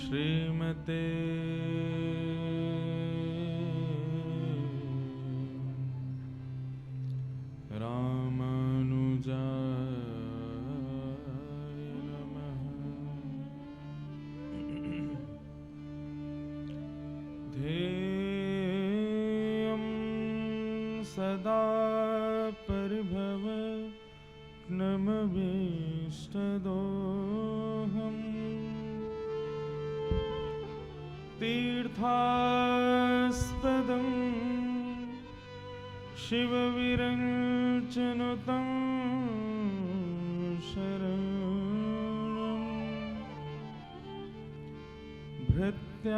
श्रीमते रामानुजाय नमः। ध्येयं सदा परिभवग्नमभीष्टदोहम् तीर्थास्पदं शिवविरञ्चनुतं शरणं भृत्यार्थिहं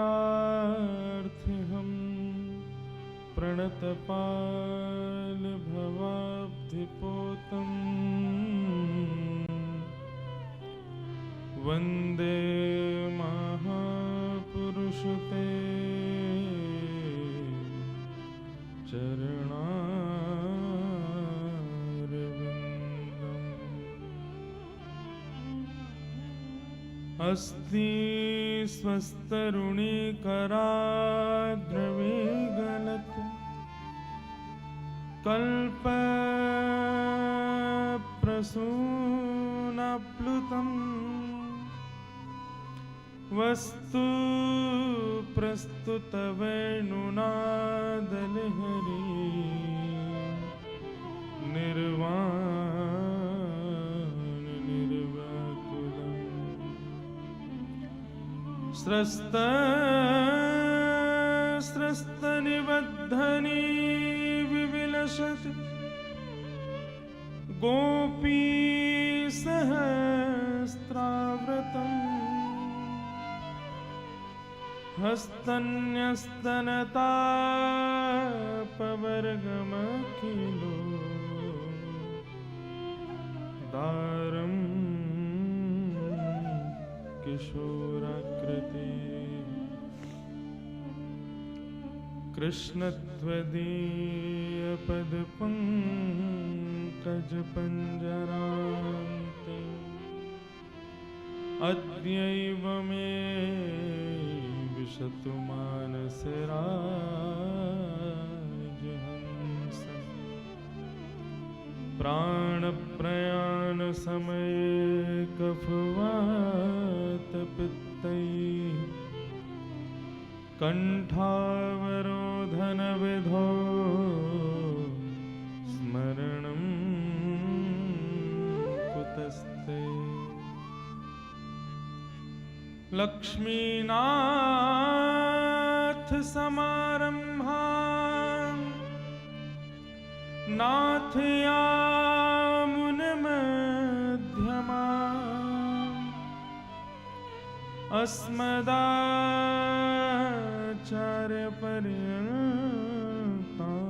प्रणतपालभवाब्धिपोतं वन्दे महापुरुषते चरणारविन्दम्। अस्ति स्वस्तरुणीकराद्रविगलत् कल्पप्रसूनप्लुतम् वस्तु प्रस्तुतवेणुनादलहरी निर्वाण निर्व्याकुलम् स्रस्तनिबद्धनी विविलसति गोपी सहस्राव्रतम् हस्तन्यस्तनतापवर्गमखिलो दारं किशोराकृति कृष्णत्वदीयपदपङ्कजपञ्जरान्ते अद्यैव मे विशतु मानसे राजहंस प्राणप्रयाणसमये कफवातपित्तैः कण्ठावरोधनविधौ स्मरणं कुतस्ते लक्ष्मीनाथ समारम्भां नाथयामुनमध्यमाम् अस्मदाचार्यपर्यन्तां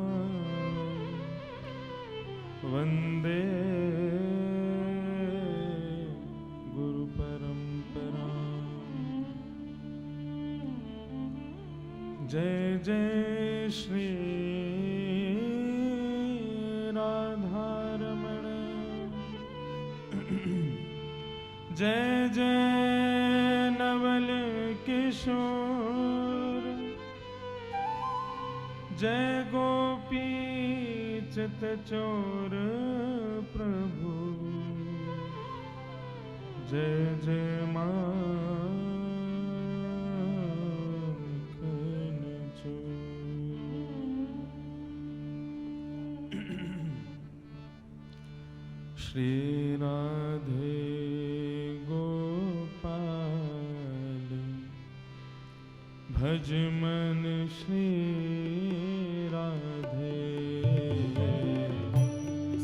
वन्दे जय जय श्री राधारमण जय जय नवल किशोर जय गोपी चितचोर प्रभु जय जय माँ श्री राधे गोपाल भज मन श्री राधे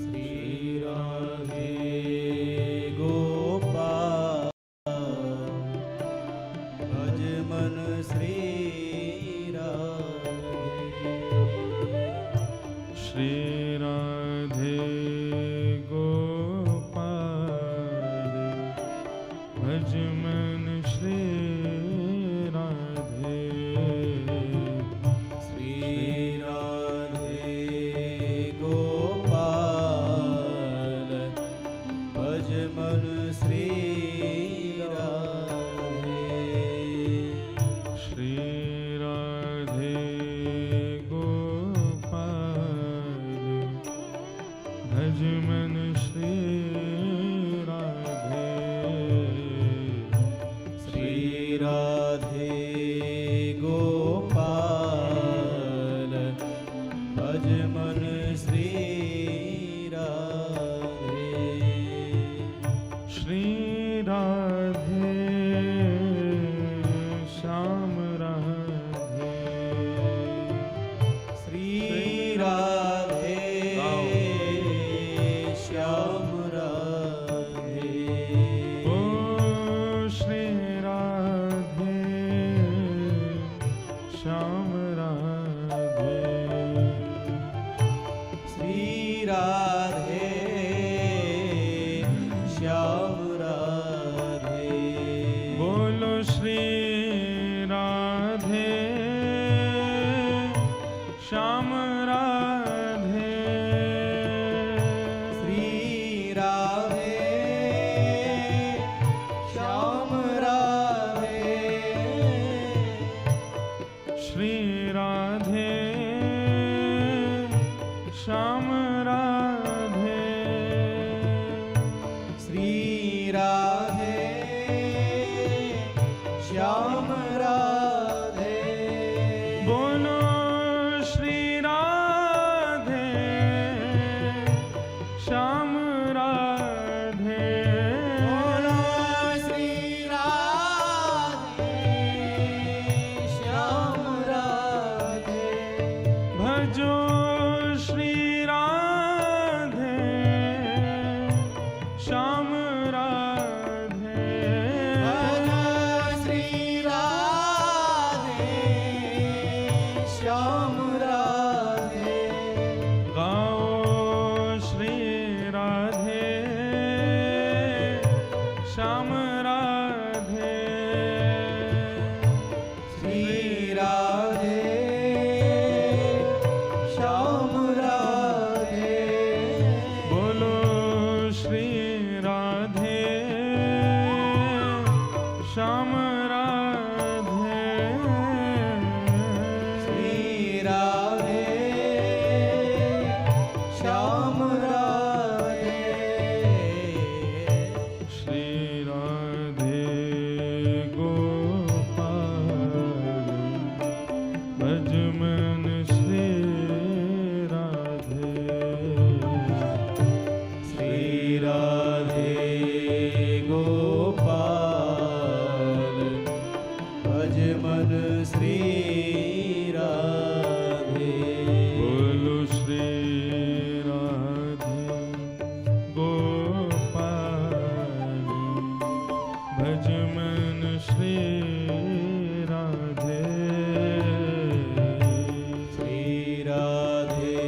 श्री राधे गोपाल भज मन श्री राधे श्री राधे भज मन श्री राधे श्री राधे गोपाल भज मन श्री राधे राधे श्याम राधे श्री राधे श्याम राधे श्री राधे श्याम राधे बोलो श्री राधे श्याम राधे बोलो श्री राधे श्याम राधे भजो श्री राधे श्याम राधे भजो श्री राधे श्याम राधे गाओ श्री राधे श्याम राधे श्री राधे श्याम राधे बोलो श्री राधे श्याम राधे श्री राधे श्याम राधे श्री राधे गोपाल भज मन श्री राधे श्री राधे गोपाल भज मन श्री राधे बोलो श्री राधे गोपाल भज मन श्री राधे श्री राधे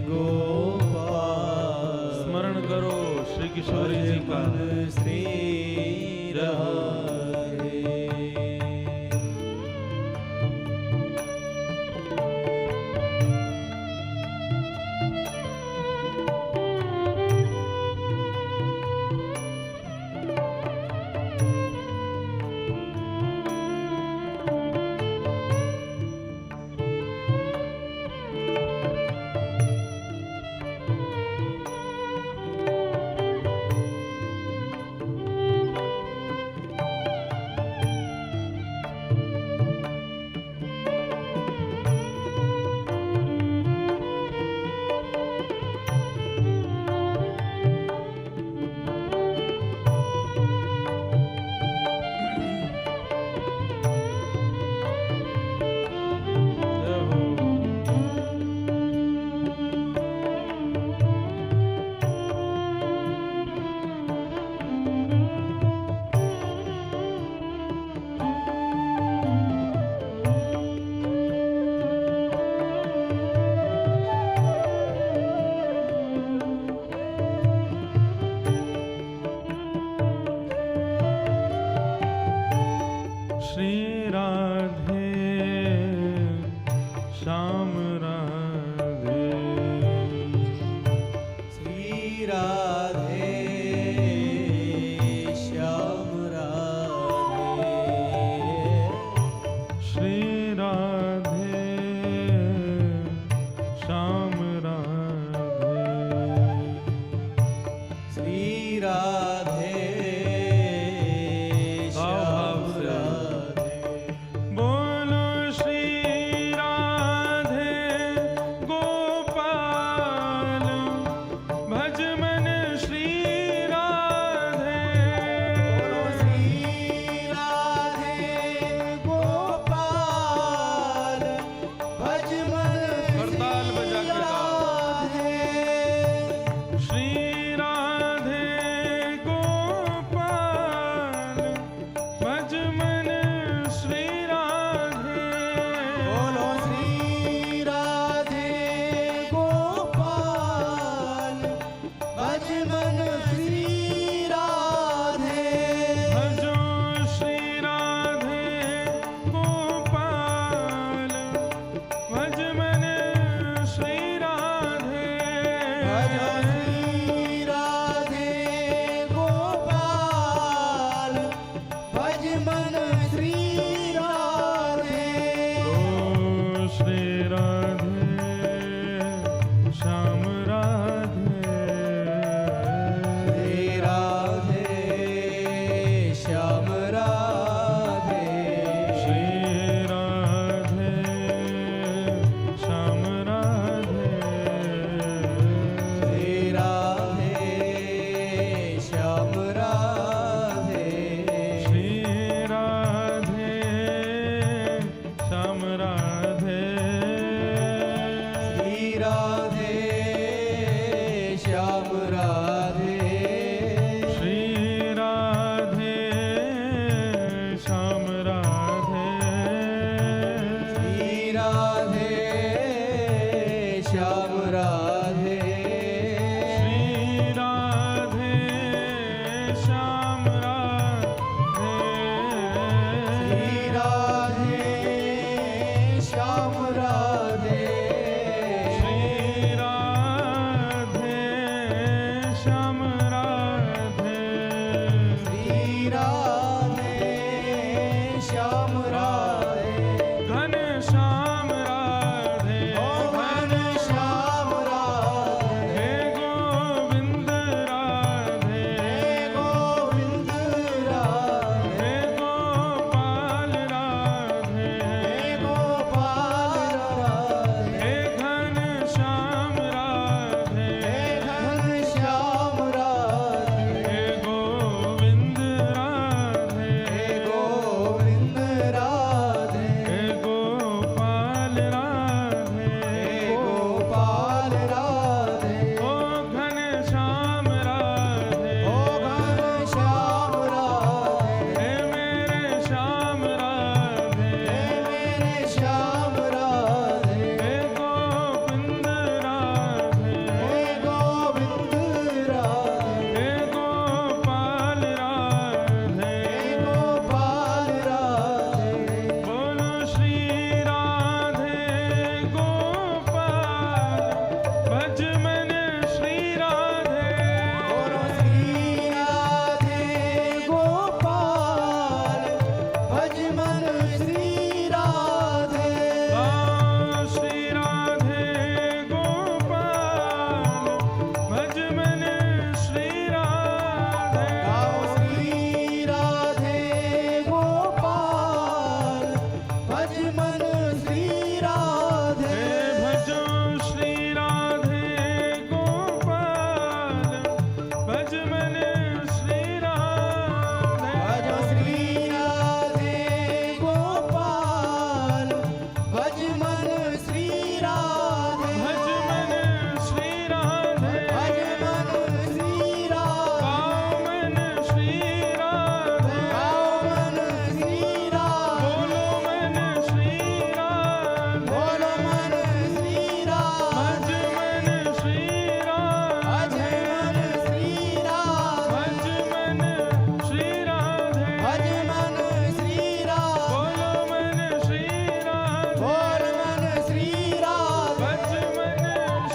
गोपाल स्मरण करो श्री किशोरी जी का मन श्री राधे श्री राधे श्याम राधे श्री राधे श्याम राधे श्री राधे श्याम राधे श्री राधे श्याम राधे बोलो श्री राधे गोपाल भज मन श्री राधे बोलो श्री राधे गोपाल भज मन करताल बजा के गाओ। राधे श्री राधे गाओ श्री राधे गोपाल भज मन श्री राधे भजो श्री राधे गोपाल भज मन श्री राधे भजो श्री राधे गोपाल भज मन श्री राधे भज मन श्री राधे भज मन श्री राधे गाओ मन श्री राधे गाओ मन श्री राधे बोलो मन श्री राधे बोलो मन श्री राधे भज मन श्री राधे भज मन श्री राधे भज मन श्री राधे बोल मन श्री राधे भज मन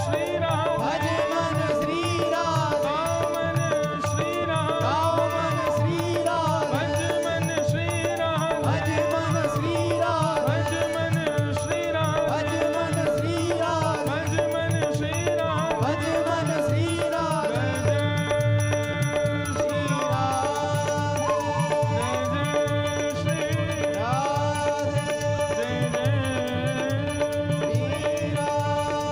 श्री राधे भज मन श्री राधे गाओ मन श्री राधे गाओ मन श्री राधे भज मन श्री राधे भज मन श्री राधे भज मन श्री राधे भज मन श्री राधे भज मन श्री राधे भज मन श्री राधे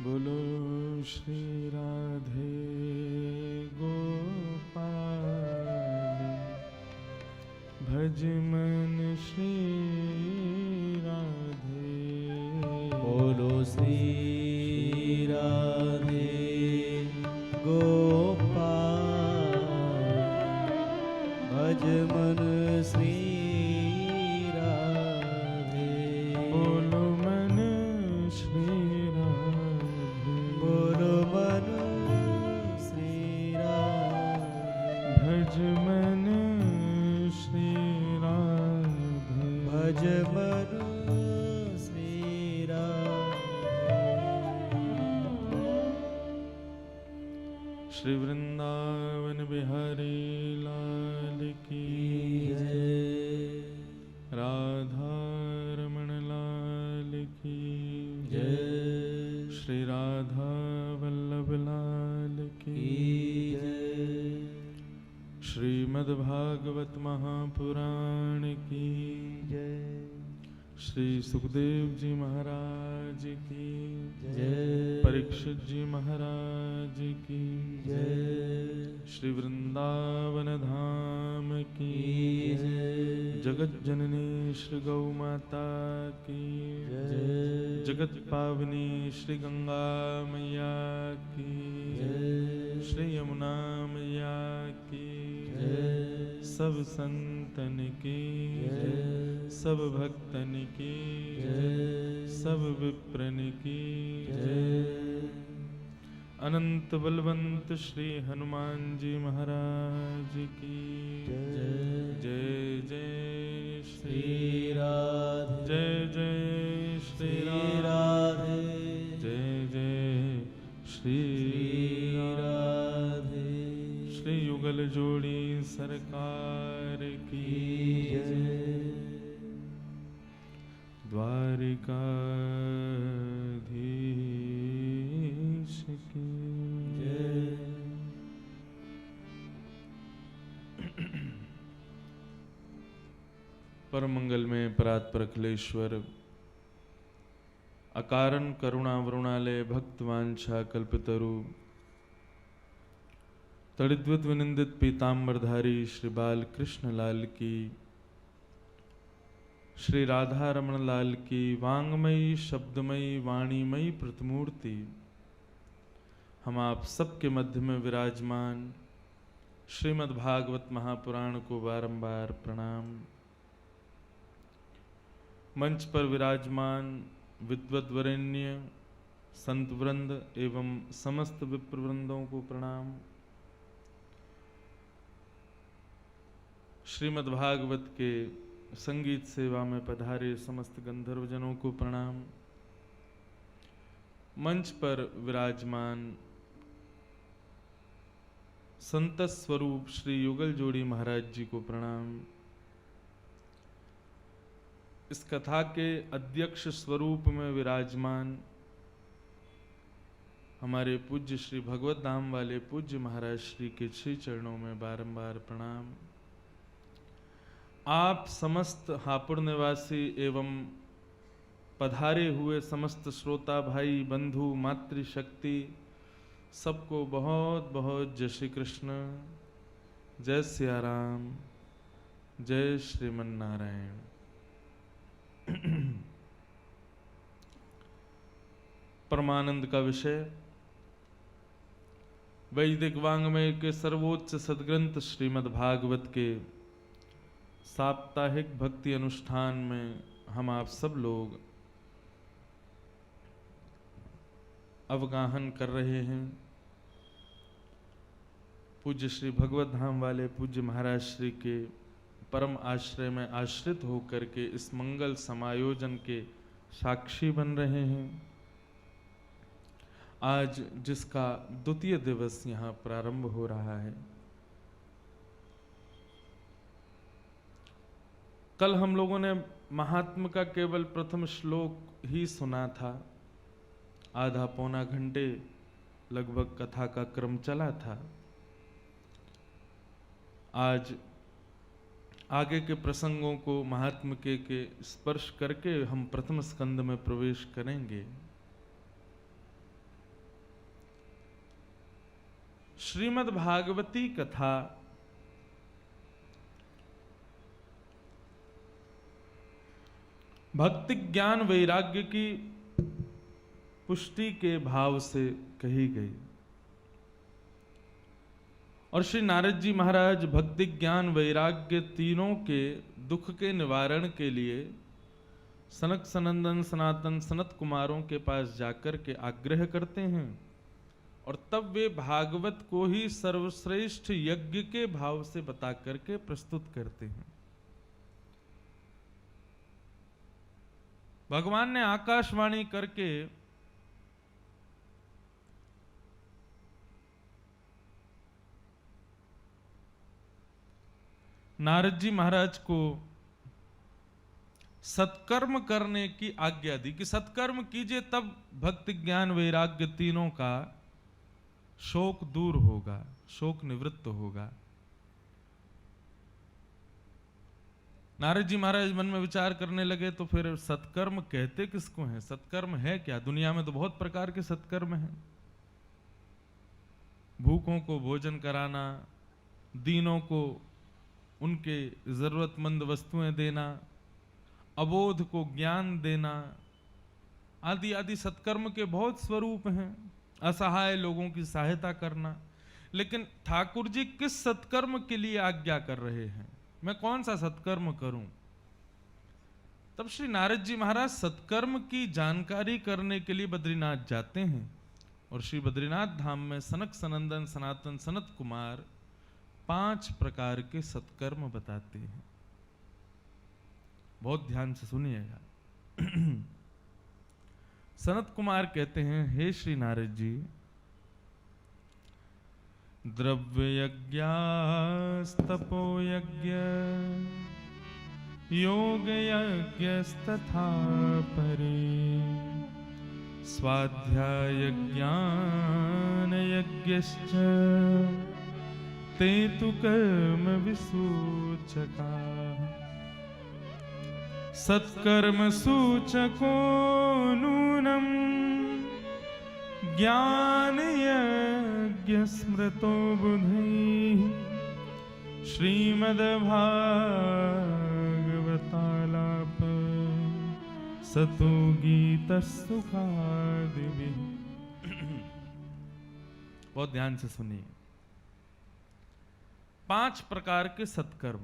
बोलो श्री राधे गोपाल भज मन श्री राधे बोलो श्री राधे गोपाल भज मन श्री राधे बोलो मन श्री राधे बोलो मन श्री राधे भज मन श्री राधे भज मन श्री राधे श्री वृंदावन बिहारी लाल की जय राधा रमण लाल की जय श्री राधा वल्लभ लाल की जय श्रीमद्भागवत महापुराण की जय श्री सुखदेव जी महाराज की जय परीक्षित जी महाराज की जय श्री वृंदावन धाम की जय जगत जननी श्री गौ माता की जय जगत पावनी श्री गंगा मैया की जय श्री यमुना मैया की जय सब संतन की जय सब भक्तन की जय सब विप्रन की जय अनंत बलवंत श्री हनुमान जी महाराज की जय जय जय श्री श्री राधे जय जय श्री श्री राधे राधे जय जय श्री राधे श्री युगल जोड़ी सरकार की जय द्वारिकाधीश की जय परम मंगल में परात्पर अखिलेश्वर अकारण करुणा वरुणालय भक्तवांछा कल्पतरु तड़िद्वत विनिंदित पीताम्बरधारी श्री बाल कृष्ण लाल की श्री राधा रमण लाल की वांगमयी शब्दमयी वाणीमयी प्रतिमूर्ति हम आप सबके मध्य में विराजमान श्रीमद् भागवत महापुराण को बारंबार प्रणाम। मंच पर विराजमान विद्वद्वरेण्य संत वृंद एवं समस्त विप्रवृंदों को प्रणाम। श्रीमद्भागवत के संगीत सेवा में पधारे समस्त गंधर्वजनों को प्रणाम। मंच पर विराजमान संत स्वरूप श्री युगल जोड़ी महाराज जी को प्रणाम। इस कथा के अध्यक्ष स्वरूप में विराजमान हमारे पूज्य श्री भगवत धाम वाले पूज्य महाराज श्री के श्री चरणों में बारंबार प्रणाम। आप समस्त हापुड़ निवासी एवं पधारे हुए समस्त श्रोता भाई बंधु मातृशक्ति सबको बहुत बहुत जय श्री कृष्ण, जय सिया राम, जय श्रीमन नारायण। परमानंद का विषय वैदिक वाङ्मय के सर्वोच्च सद्ग्रंथ श्रीमद् भागवत के साप्ताहिक भक्ति अनुष्ठान में हम आप सब लोग अवगाहन कर रहे हैं। पूज्य श्री भगवत धाम वाले पूज्य महाराज श्री के परम आश्रय में आश्रित होकर के इस मंगल समायोजन के साक्षी बन रहे हैं। आज जिसका द्वितीय दिवस यहाँ प्रारंभ हो रहा है। कल हम लोगों ने महात्म का केवल प्रथम श्लोक ही सुना था। आधा पौना घंटे लगभग कथा का क्रम चला था। आज आगे के प्रसंगों को महात्म के स्पर्श करके हम प्रथम स्कंद में प्रवेश करेंगे। श्रीमद् भागवती कथा भक्ति ज्ञान वैराग्य की पुष्टि के भाव से कही गई और श्री नारद जी महाराज भक्ति ज्ञान वैराग्य तीनों के दुख के निवारण के लिए सनक सनंदन सनातन सनत कुमारों के पास जाकर के आग्रह करते हैं और तब वे भागवत को ही सर्वश्रेष्ठ यज्ञ के भाव से बता करके प्रस्तुत करते हैं। भगवान ने आकाशवाणी करके नारद जी महाराज को सत्कर्म करने की आज्ञा दी कि सत्कर्म कीजिए तब भक्ति ज्ञान वैराग्य तीनों का शोक दूर होगा, शोक निवृत्त होगा। नारद जी महाराज मन में विचार करने लगे तो फिर सत्कर्म कहते किसको हैं? सत्कर्म है क्या? दुनिया में तो बहुत प्रकार के सत्कर्म हैं। भूखों को भोजन कराना, दीनों को उनके जरूरतमंद वस्तुएं देना, अबोध को ज्ञान देना, आदि आदि सत्कर्म के बहुत स्वरूप हैं। असहाय लोगों की सहायता करना। लेकिन ठाकुर जी किस सत्कर्म के लिए आज्ञा कर रहे हैं? मैं कौन सा सत्कर्म करूं? तब श्री नारद जी महाराज सत्कर्म की जानकारी करने के लिए बद्रीनाथ जाते हैं और श्री बद्रीनाथ धाम में सनक सनंदन सनातन सनत कुमार 5 प्रकार के सत्कर्म बताते हैं। बहुत ध्यान से सुनिएगा। सनत कुमार कहते हैं, हे श्री नारद जी, द्रव्य यज्ञस्तपो यज्ञ योग यज्ञस्तथा परे स्वाध्याय ज्ञान यज्ञश्च ते तु कर्म विसूचका सत्कर्म सूचको नूनम ज्ञान यज्ञ स्मृतो बुधैः श्रीमद् भागवतालाप सतो गीत सुखादिभिः। बहुत ध्यान से सुनिए। 5 प्रकार के सत्कर्म।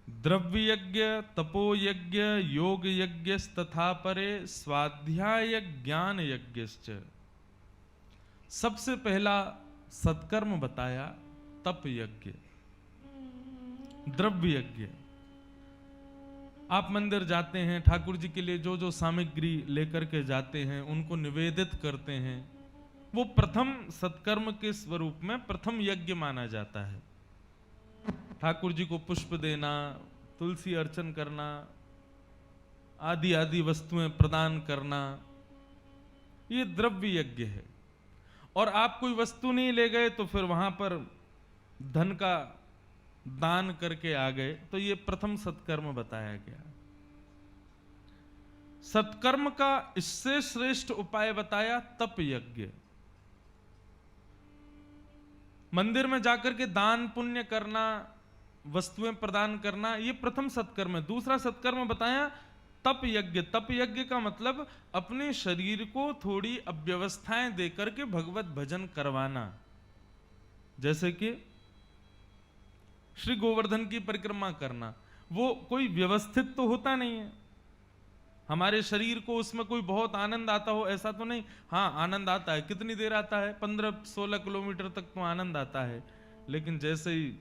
द्रव्य यज्ञ, तपो यज्ञ, योग यज्ञ तथा परे स्वाध्याय ज्ञान यज्ञश्च। सबसे पहला सत्कर्म बताया तप यज्ञ, द्रव्य यज्ञ। आप मंदिर जाते हैं, ठाकुर जी के लिए जो जो सामग्री लेकर के जाते हैं उनको निवेदित करते हैं, वो प्रथम सत्कर्म के स्वरूप में प्रथम यज्ञ माना जाता है। ठाकुर जी को पुष्प देना, तुलसी अर्चन करना, आदि आदि वस्तुएं प्रदान करना, ये द्रव्य यज्ञ है। और आप कोई वस्तु नहीं ले गए तो फिर वहां पर धन का दान करके आ गए, तो ये प्रथम सत्कर्म बताया गया। सत्कर्म का इससे श्रेष्ठ उपाय बताया तप यज्ञ। मंदिर में जाकर के दान पुण्य करना, वस्तुएं प्रदान करना, ये प्रथम सत्कर्म है। दूसरा सत्कर्म बताया तप यज्ञ। तप यज्ञ का मतलब अपने शरीर को थोड़ी अव्यवस्थाएं देकर के भगवत भजन करवाना। जैसे कि श्री गोवर्धन की परिक्रमा करना, वो कोई व्यवस्थित तो होता नहीं है। हमारे शरीर को उसमें कोई बहुत आनंद आता हो ऐसा तो नहीं। हाँ, आनंद आता है। कितनी देर आता है? 15-16 किलोमीटर तक तो आनंद आता है, लेकिन जैसे ही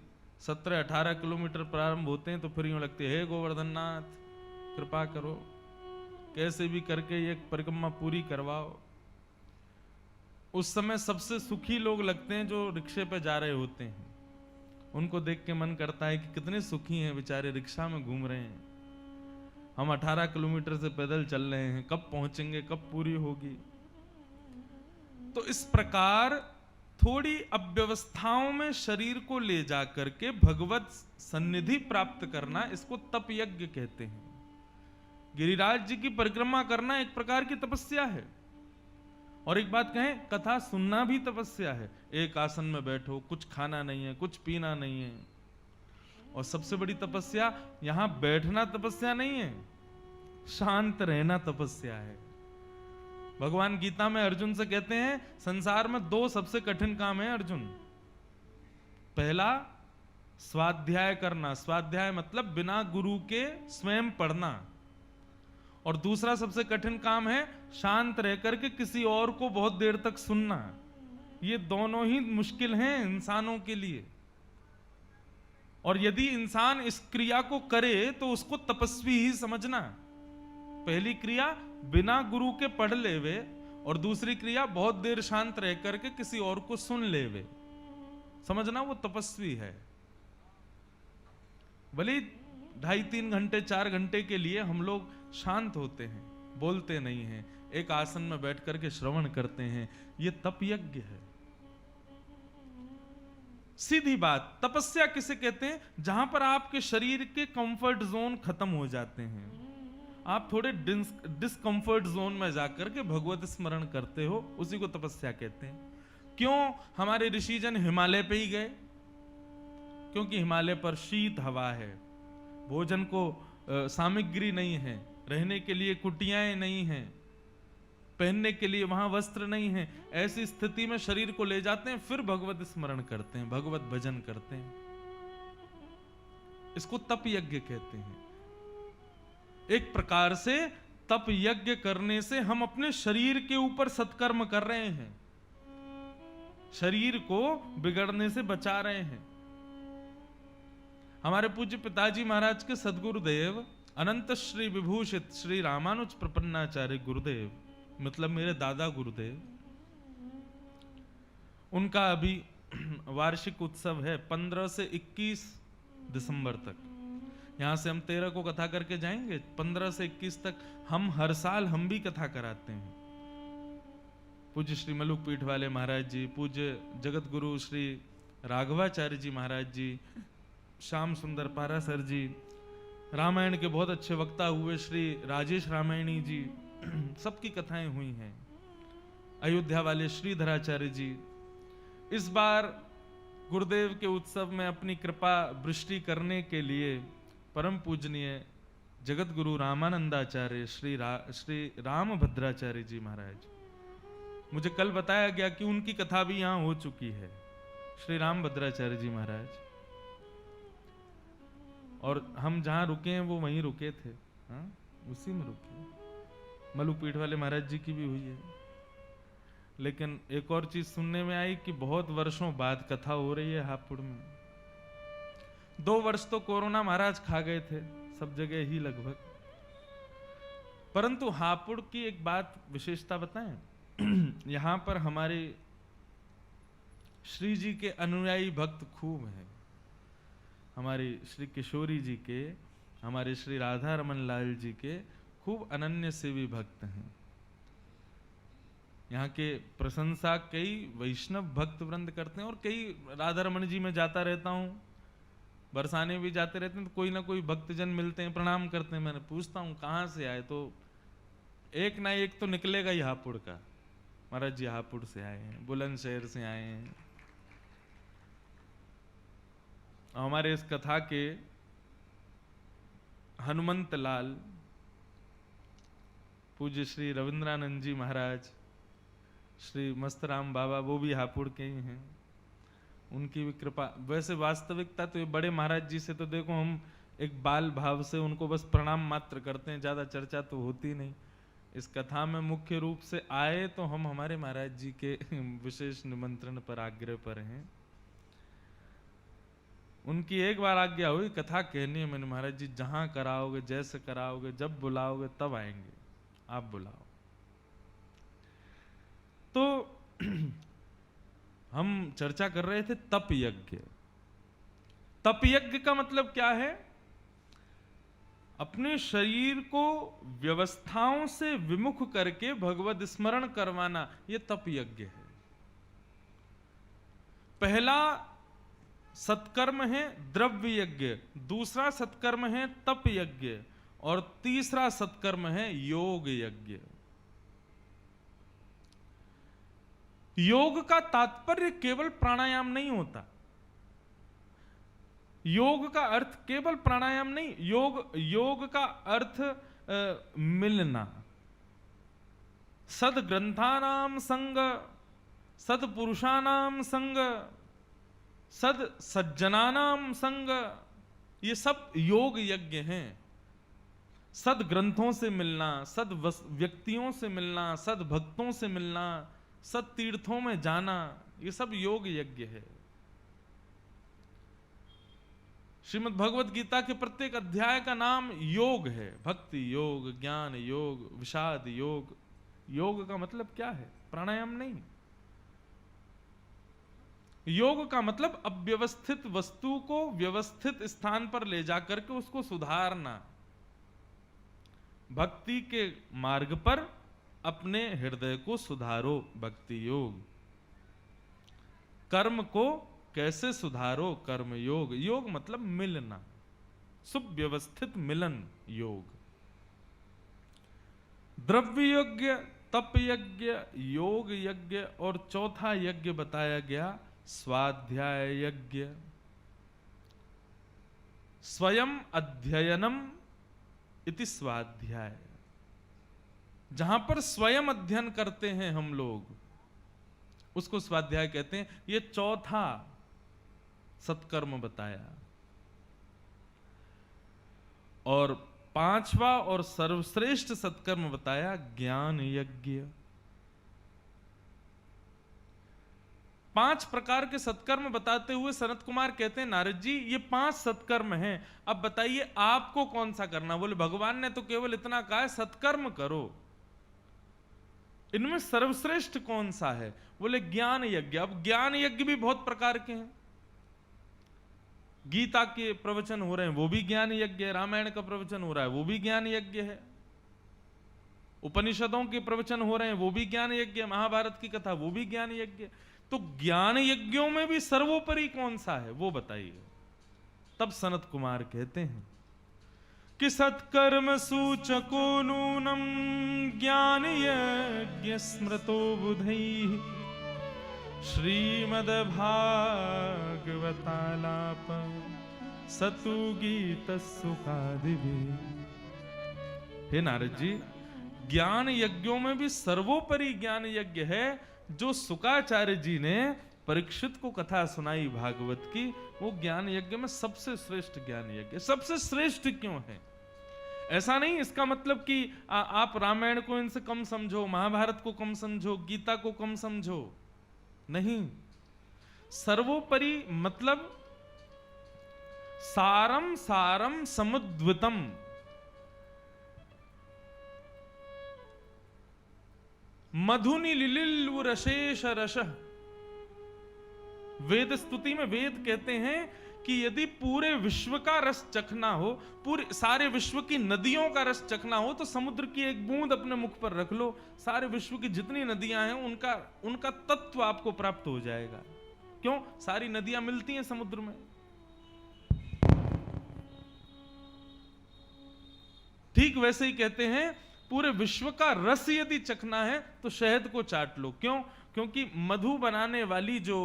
17-18 किलोमीटर प्रारंभ होते हैं तो फिर यूं लगती है, हे गोवर्धननाथ कृपा करो, कैसे भी करके ये परिक्रमा पूरी करवाओ। उस समय सबसे सुखी लोग लगते हैं जो रिक्शे पे जा रहे होते हैं। उनको देख के मन करता है कि कितने सुखी हैं बेचारे, रिक्शा में घूम रहे हैं। हम 18 किलोमीटर से पैदल चल रहे हैं, कब पहुंचेंगे, कब पूरी होगी। तो इस प्रकार थोड़ी अव्यवस्थाओं में शरीर को ले जाकर के भगवत सन्निधि प्राप्त करना, इसको तप यज्ञ कहते हैं। गिरिराज जी की परिक्रमा करना एक प्रकार की तपस्या है। और एक बात कहें, कथा सुनना भी तपस्या है। एक आसन में बैठो, कुछ खाना नहीं है, कुछ पीना नहीं है। और सबसे बड़ी तपस्या, यहां बैठना तपस्या नहीं है, शांत रहना तपस्या है। भगवान गीता में अर्जुन से कहते हैं, संसार में 2 सबसे कठिन काम है अर्जुन। पहला स्वाध्याय करना, स्वाध्याय मतलब बिना गुरु के स्वयं पढ़ना। और दूसरा सबसे कठिन काम है शांत रह करके किसी और को बहुत देर तक सुनना। ये दोनों ही मुश्किल हैं इंसानों के लिए। और यदि इंसान इस क्रिया को करे तो उसको तपस्वी ही समझना। पहली क्रिया बिना गुरु के पढ़ लेवे, और दूसरी क्रिया बहुत देर शांत रह करके किसी और को सुन लेवे, समझना वो तपस्वी है। भले 2.5-3 घंटे 4 घंटे के लिए हम लोग शांत होते हैं, बोलते नहीं हैं, एक आसन में बैठ करके श्रवण करते हैं, ये तप यज्ञ है। सीधी बात, तपस्या किसे कहते हैं? जहां पर आपके शरीर के कंफर्ट जोन खत्म हो जाते हैं, आप थोड़े डिस्कंफर्ट जोन में जाकर के भगवत स्मरण करते हो, उसी को तपस्या कहते हैं। क्यों हमारे ऋषिजन हिमालय पे ही गए? क्योंकि हिमालय पर शीत हवा है, भोजन को सामग्री नहीं है, रहने के लिए कुटियाएं नहीं हैं, पहनने के लिए वहां वस्त्र नहीं है। ऐसी स्थिति में शरीर को ले जाते हैं, फिर भगवत स्मरण करते हैं, भगवत भजन करते हैं। इसको तप यज्ञ कहते हैं। एक प्रकार से तप यज्ञ करने से हम अपने शरीर के ऊपर सत्कर्म कर रहे हैं, शरीर को बिगड़ने से बचा रहे हैं। हमारे पूज्य पिताजी महाराज के सदगुरुदेव अनंत श्री विभूषित श्री रामानुज प्रपन्नाचार्य गुरुदेव, मतलब मेरे दादा गुरुदेव, उनका अभी वार्षिक उत्सव है 15 से 21 दिसंबर तक। यहां से हम 13 को कथा करके जाएंगे, 15 से 21 तक हम हर साल हम भी कथा कराते हैं। पूज्य श्री मलुक पीठ वाले महाराज जी, पूज्य जगत गुरु श्री राघवाचार्य जी महाराज जी, श्याम सुंदर पारासर जी, रामायण के बहुत अच्छे वक्ता हुए श्री राजेश रामायणी जी, सबकी कथाएं हुई हैं। अयोध्या वाले श्रीधराचार्य जी। इस बार गुरुदेव के उत्सव में अपनी कृपा वृष्टि करने के लिए परम पूजनीय जगत गुरु रामानंदाचार्य श्री रामभद्राचार्य जी महाराज, मुझे कल बताया गया कि उनकी कथा भी यहां हो चुकी है, श्री रामभद्राचार्य जी महाराज। और हम जहां रुके हैं वो वहीं रुके थे, हाँ उसी में रुके। मलुपीठ वाले महाराज जी की भी हुई है। लेकिन एक और चीज सुनने में आई कि बहुत वर्षों बाद कथा हो रही है हापुड़ में। 2 वर्ष तो कोरोना महाराज खा गए थे सब जगह ही लगभग, परंतु हापुड़ की एक बात विशेषता बताएं। यहां पर हमारे श्री जी के अनुयायी भक्त खूब हैं। हमारी श्री किशोरी जी के, हमारे श्री राधा रमन लाल जी के खूब अनन्य सेवी भक्त हैं। यहाँ के प्रशंसा कई वैष्णव भक्त वृंद करते हैं, और कई राधा रमन जी में जाता रहता हूँ, बरसाने भी जाते रहते हैं, तो कोई ना कोई भक्तजन मिलते हैं, प्रणाम करते हैं। मैंने पूछता हूँ कहाँ से आए, तो एक ना एक तो निकलेगा ही हापुड़ का, महाराज जी हापुड़ से आए हैं, बुलंदशहर से आए हैं। हमारे इस कथा के हनुमंत लाल पूज्य श्री रविंद्रानंद जी महाराज, श्री मस्तराम बाबा, वो भी हापुड़ के ही हैं, उनकी भी कृपा। वैसे वास्तविकता तो ये बड़े महाराज जी से तो देखो हम एक बाल भाव से उनको बस प्रणाम मात्र करते हैं, ज्यादा चर्चा तो होती नहीं। इस कथा में मुख्य रूप से आए तो हम हमारे महाराज जी के विशेष निमंत्रण पर, आग्रह पर हैं। उनकी एक बार आज्ञा हुई, कथा कहनी है। मैंने, महाराज जी जहां कराओगे, जैसे कराओगे, जब बुलाओगे तब आएंगे, आप बुलाओ। तो हम चर्चा कर रहे थे तप यज्ञ। तप यज्ञ का मतलब क्या है? अपने शरीर को व्यवस्थाओं से विमुख करके भगवत स्मरण करवाना, यह तप यज्ञ है। पहला सत्कर्म है द्रव्य यज्ञ, दूसरा सत्कर्म है तप यज्ञ, और तीसरा सत्कर्म है योग यज्ञ। योग का तात्पर्य केवल प्राणायाम नहीं होता। योग का अर्थ केवल प्राणायाम नहीं, योग का अर्थ मिलना, सद्ग्रंथानाम संग, सत्पुरुषानाम संग, सज्जनानाम संग, ये सब योग यज्ञ हैं। सद्ग्रंथों से मिलना, सद व्यक्तियों से मिलना, सद्भक्तों से मिलना, सत तीर्थों में जाना, ये सब योग यज्ञ है। श्रीमद् भगवत गीता के प्रत्येक अध्याय का नाम योग है। भक्ति योग, ज्ञान योग, विषाद योग। योग का मतलब क्या है? प्राणायाम नहीं। योग का मतलब अव्यवस्थित वस्तु को व्यवस्थित स्थान पर ले जाकर के उसको सुधारना। भक्ति के मार्ग पर अपने हृदय को सुधारो, भक्ति योग। कर्म को कैसे सुधारो, कर्म योग। योग मतलब मिलना, सुव्यवस्थित मिलन योग। द्रव्य यज्ञ, तप यज्ञ, योग यज्ञ, और चौथा यज्ञ बताया गया स्वाध्याय यज्ञ। स्वयं अध्ययनम इति स्वाध्याय। जहां पर स्वयं अध्ययन करते हैं हम लोग, उसको स्वाध्याय कहते हैं। ये चौथा सत्कर्म बताया। और पांचवा और सर्वश्रेष्ठ सत्कर्म बताया ज्ञान यज्ञ। 5 प्रकार के सत्कर्म बताते हुए सनत कुमार कहते हैं, नारद जी ये 5 सत्कर्म हैं, अब बताइए आपको कौन सा करना। बोले भगवान ने तो केवल इतना कहा है सत्कर्म करो, इनमें सर्वश्रेष्ठ कौन सा है? बोले ज्ञान यज्ञ। अब ज्ञान यज्ञ भी बहुत प्रकार के हैं। गीता के प्रवचन हो रहे हैं, वो भी ज्ञान यज्ञ है। रामायण का प्रवचन हो रहा है, वो भी ज्ञान यज्ञ है। उपनिषदों के प्रवचन हो रहे हैं, वो भी ज्ञान यज्ञ है। महाभारत की कथा, वो भी ज्ञान यज्ञ है। तो ज्ञान यज्ञों में भी सर्वोपरि कौन सा है, वो बताइए। तब सनत कुमार कहते हैं कि सत्कर्म सूचको नूनम ज्ञान यज्ञ स्मृतो बुधैः श्रीमद् भागवतालाप सतु गीत सुखादिभिः। हे नारद जी, ज्ञान यज्ञों में भी सर्वोपरि ज्ञान यज्ञ है जो शुकाचार्य जी ने परीक्षित को कथा सुनाई भागवत की। वो ज्ञान यज्ञ में सबसे श्रेष्ठ ज्ञान यज्ञ। सबसे श्रेष्ठ क्यों है? ऐसा नहीं इसका मतलब कि आप रामायण को इनसे कम समझो, महाभारत को कम समझो, गीता को कम समझो। नहीं, सर्वोपरि मतलब सारम सारम समुद्वितम। मधुनि लिलिल्वुरशेष रसः। वेद स्तुति में वेद कहते हैं कि यदि पूरे विश्व का रस चखना हो, पूरे सारे विश्व की नदियों का रस चखना हो, तो समुद्र की एक बूंद अपने मुख पर रख लो, सारे विश्व की जितनी नदियां हैं उनका तत्व आपको प्राप्त हो जाएगा। क्यों? सारी नदियां मिलती हैं समुद्र में। ठीक वैसे ही कहते हैं, पूरे विश्व का रस यदि चखना है तो शहद को चाट लो। क्यों? क्योंकि मधु बनाने वाली जो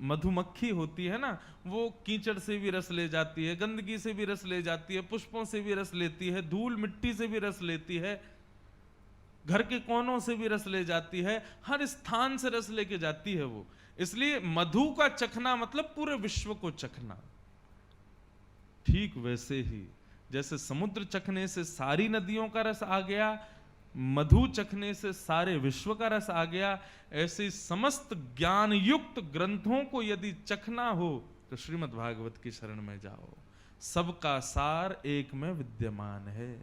मधुमक्खी होती है ना, वो कीचड़ से भी रस ले जाती है, गंदगी से भी रस ले जाती है, पुष्पों से भी रस लेती है, धूल मिट्टी से भी रस लेती है, घर के कोनों से भी रस ले जाती है, हर स्थान से रस लेके जाती है वो। इसलिए मधु का चखना मतलब पूरे विश्व को चखना। ठीक वैसे ही जैसे समुद्र चखने से सारी नदियों का रस आ गया, मधु चखने से सारे विश्व का रस आ गया, ऐसे समस्त ज्ञान युक्त ग्रंथों को यदि चखना हो तो श्रीमद् भागवत की शरण में जाओ। सबका सार एक में विद्यमान है।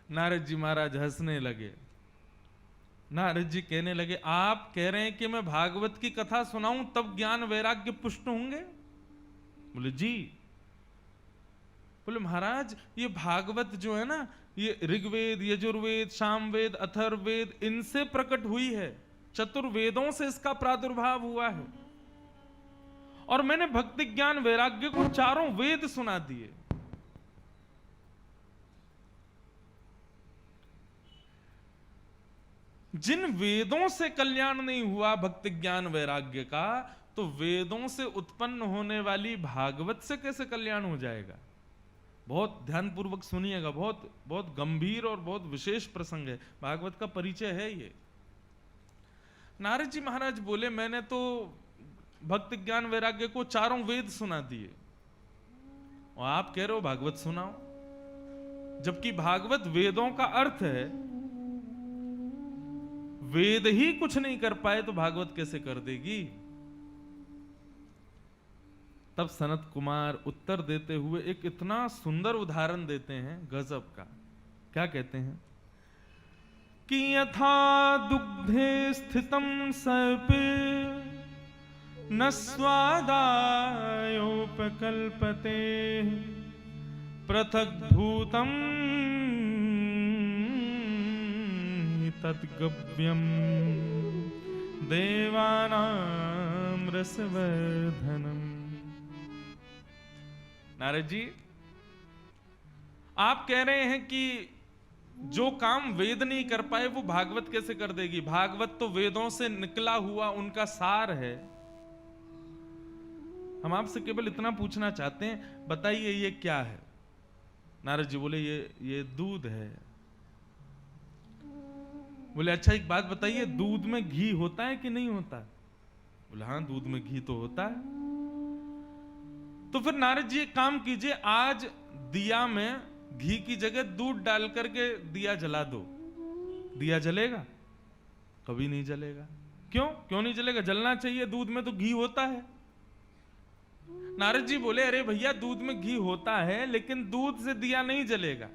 नारद जी महाराज हंसने लगे। नारद जी कहने लगे, आप कह रहे हैं कि मैं भागवत की कथा सुनाऊं तब ज्ञान वैराग्य पुष्ट होंगे? बोले जी। बोले महाराज, ये भागवत जो है ना, ये ऋग्वेद, यजुर्वेद, सामवेद, अथर्ववेद इनसे प्रकट हुई है, चतुर्वेदों से इसका प्रादुर्भाव हुआ है, और मैंने भक्ति ज्ञान वैराग्य को चारों वेद सुना दिए। जिन वेदों से कल्याण नहीं हुआ भक्ति ज्ञान वैराग्य का, तो वेदों से उत्पन्न होने वाली भागवत से कैसे कल्याण हो जाएगा? बहुत ध्यानपूर्वक सुनिएगा, बहुत बहुत गंभीर और बहुत विशेष प्रसंग है, भागवत का परिचय है ये। नारद जी महाराज बोले, मैंने तो भक्ति ज्ञान वैराग्य को चारों वेद सुना दिए, और आप कह रहे हो भागवत सुनाओ, जबकि भागवत वेदों का अर्थ है। वेद ही कुछ नहीं कर पाए तो भागवत कैसे कर देगी? तब सनत कुमार उत्तर देते हुए एक इतना सुंदर उदाहरण देते हैं, गजब का। क्या कहते हैं कि यथा दुग्धे स्थितम सर्पे न स्वादायोपकल्पते पृथक् भूतम तद्गव्यम देवानां रसवर्धनम। नारद जी, आप कह रहे हैं कि जो काम वेद नहीं कर पाए वो भागवत कैसे कर देगी? भागवत तो वेदों से निकला हुआ उनका सार है। हम आपसे केवल इतना पूछना चाहते हैं, बताइए ये क्या है? नारद जी बोले, ये दूध है। बोले अच्छा, एक बात बताइए, दूध में घी होता है कि नहीं होता? बोले हाँ, दूध में घी तो होता है। तो फिर नारद जी एक काम कीजिए, आज दिया में घी की जगह दूध डाल करके दिया जला दो। दिया जलेगा? कभी नहीं जलेगा। क्यों नहीं जलेगा? जलना चाहिए, दूध में तो घी होता है। नारद जी बोले, अरे भैया, दूध में घी होता है लेकिन दूध से दिया नहीं जलेगा,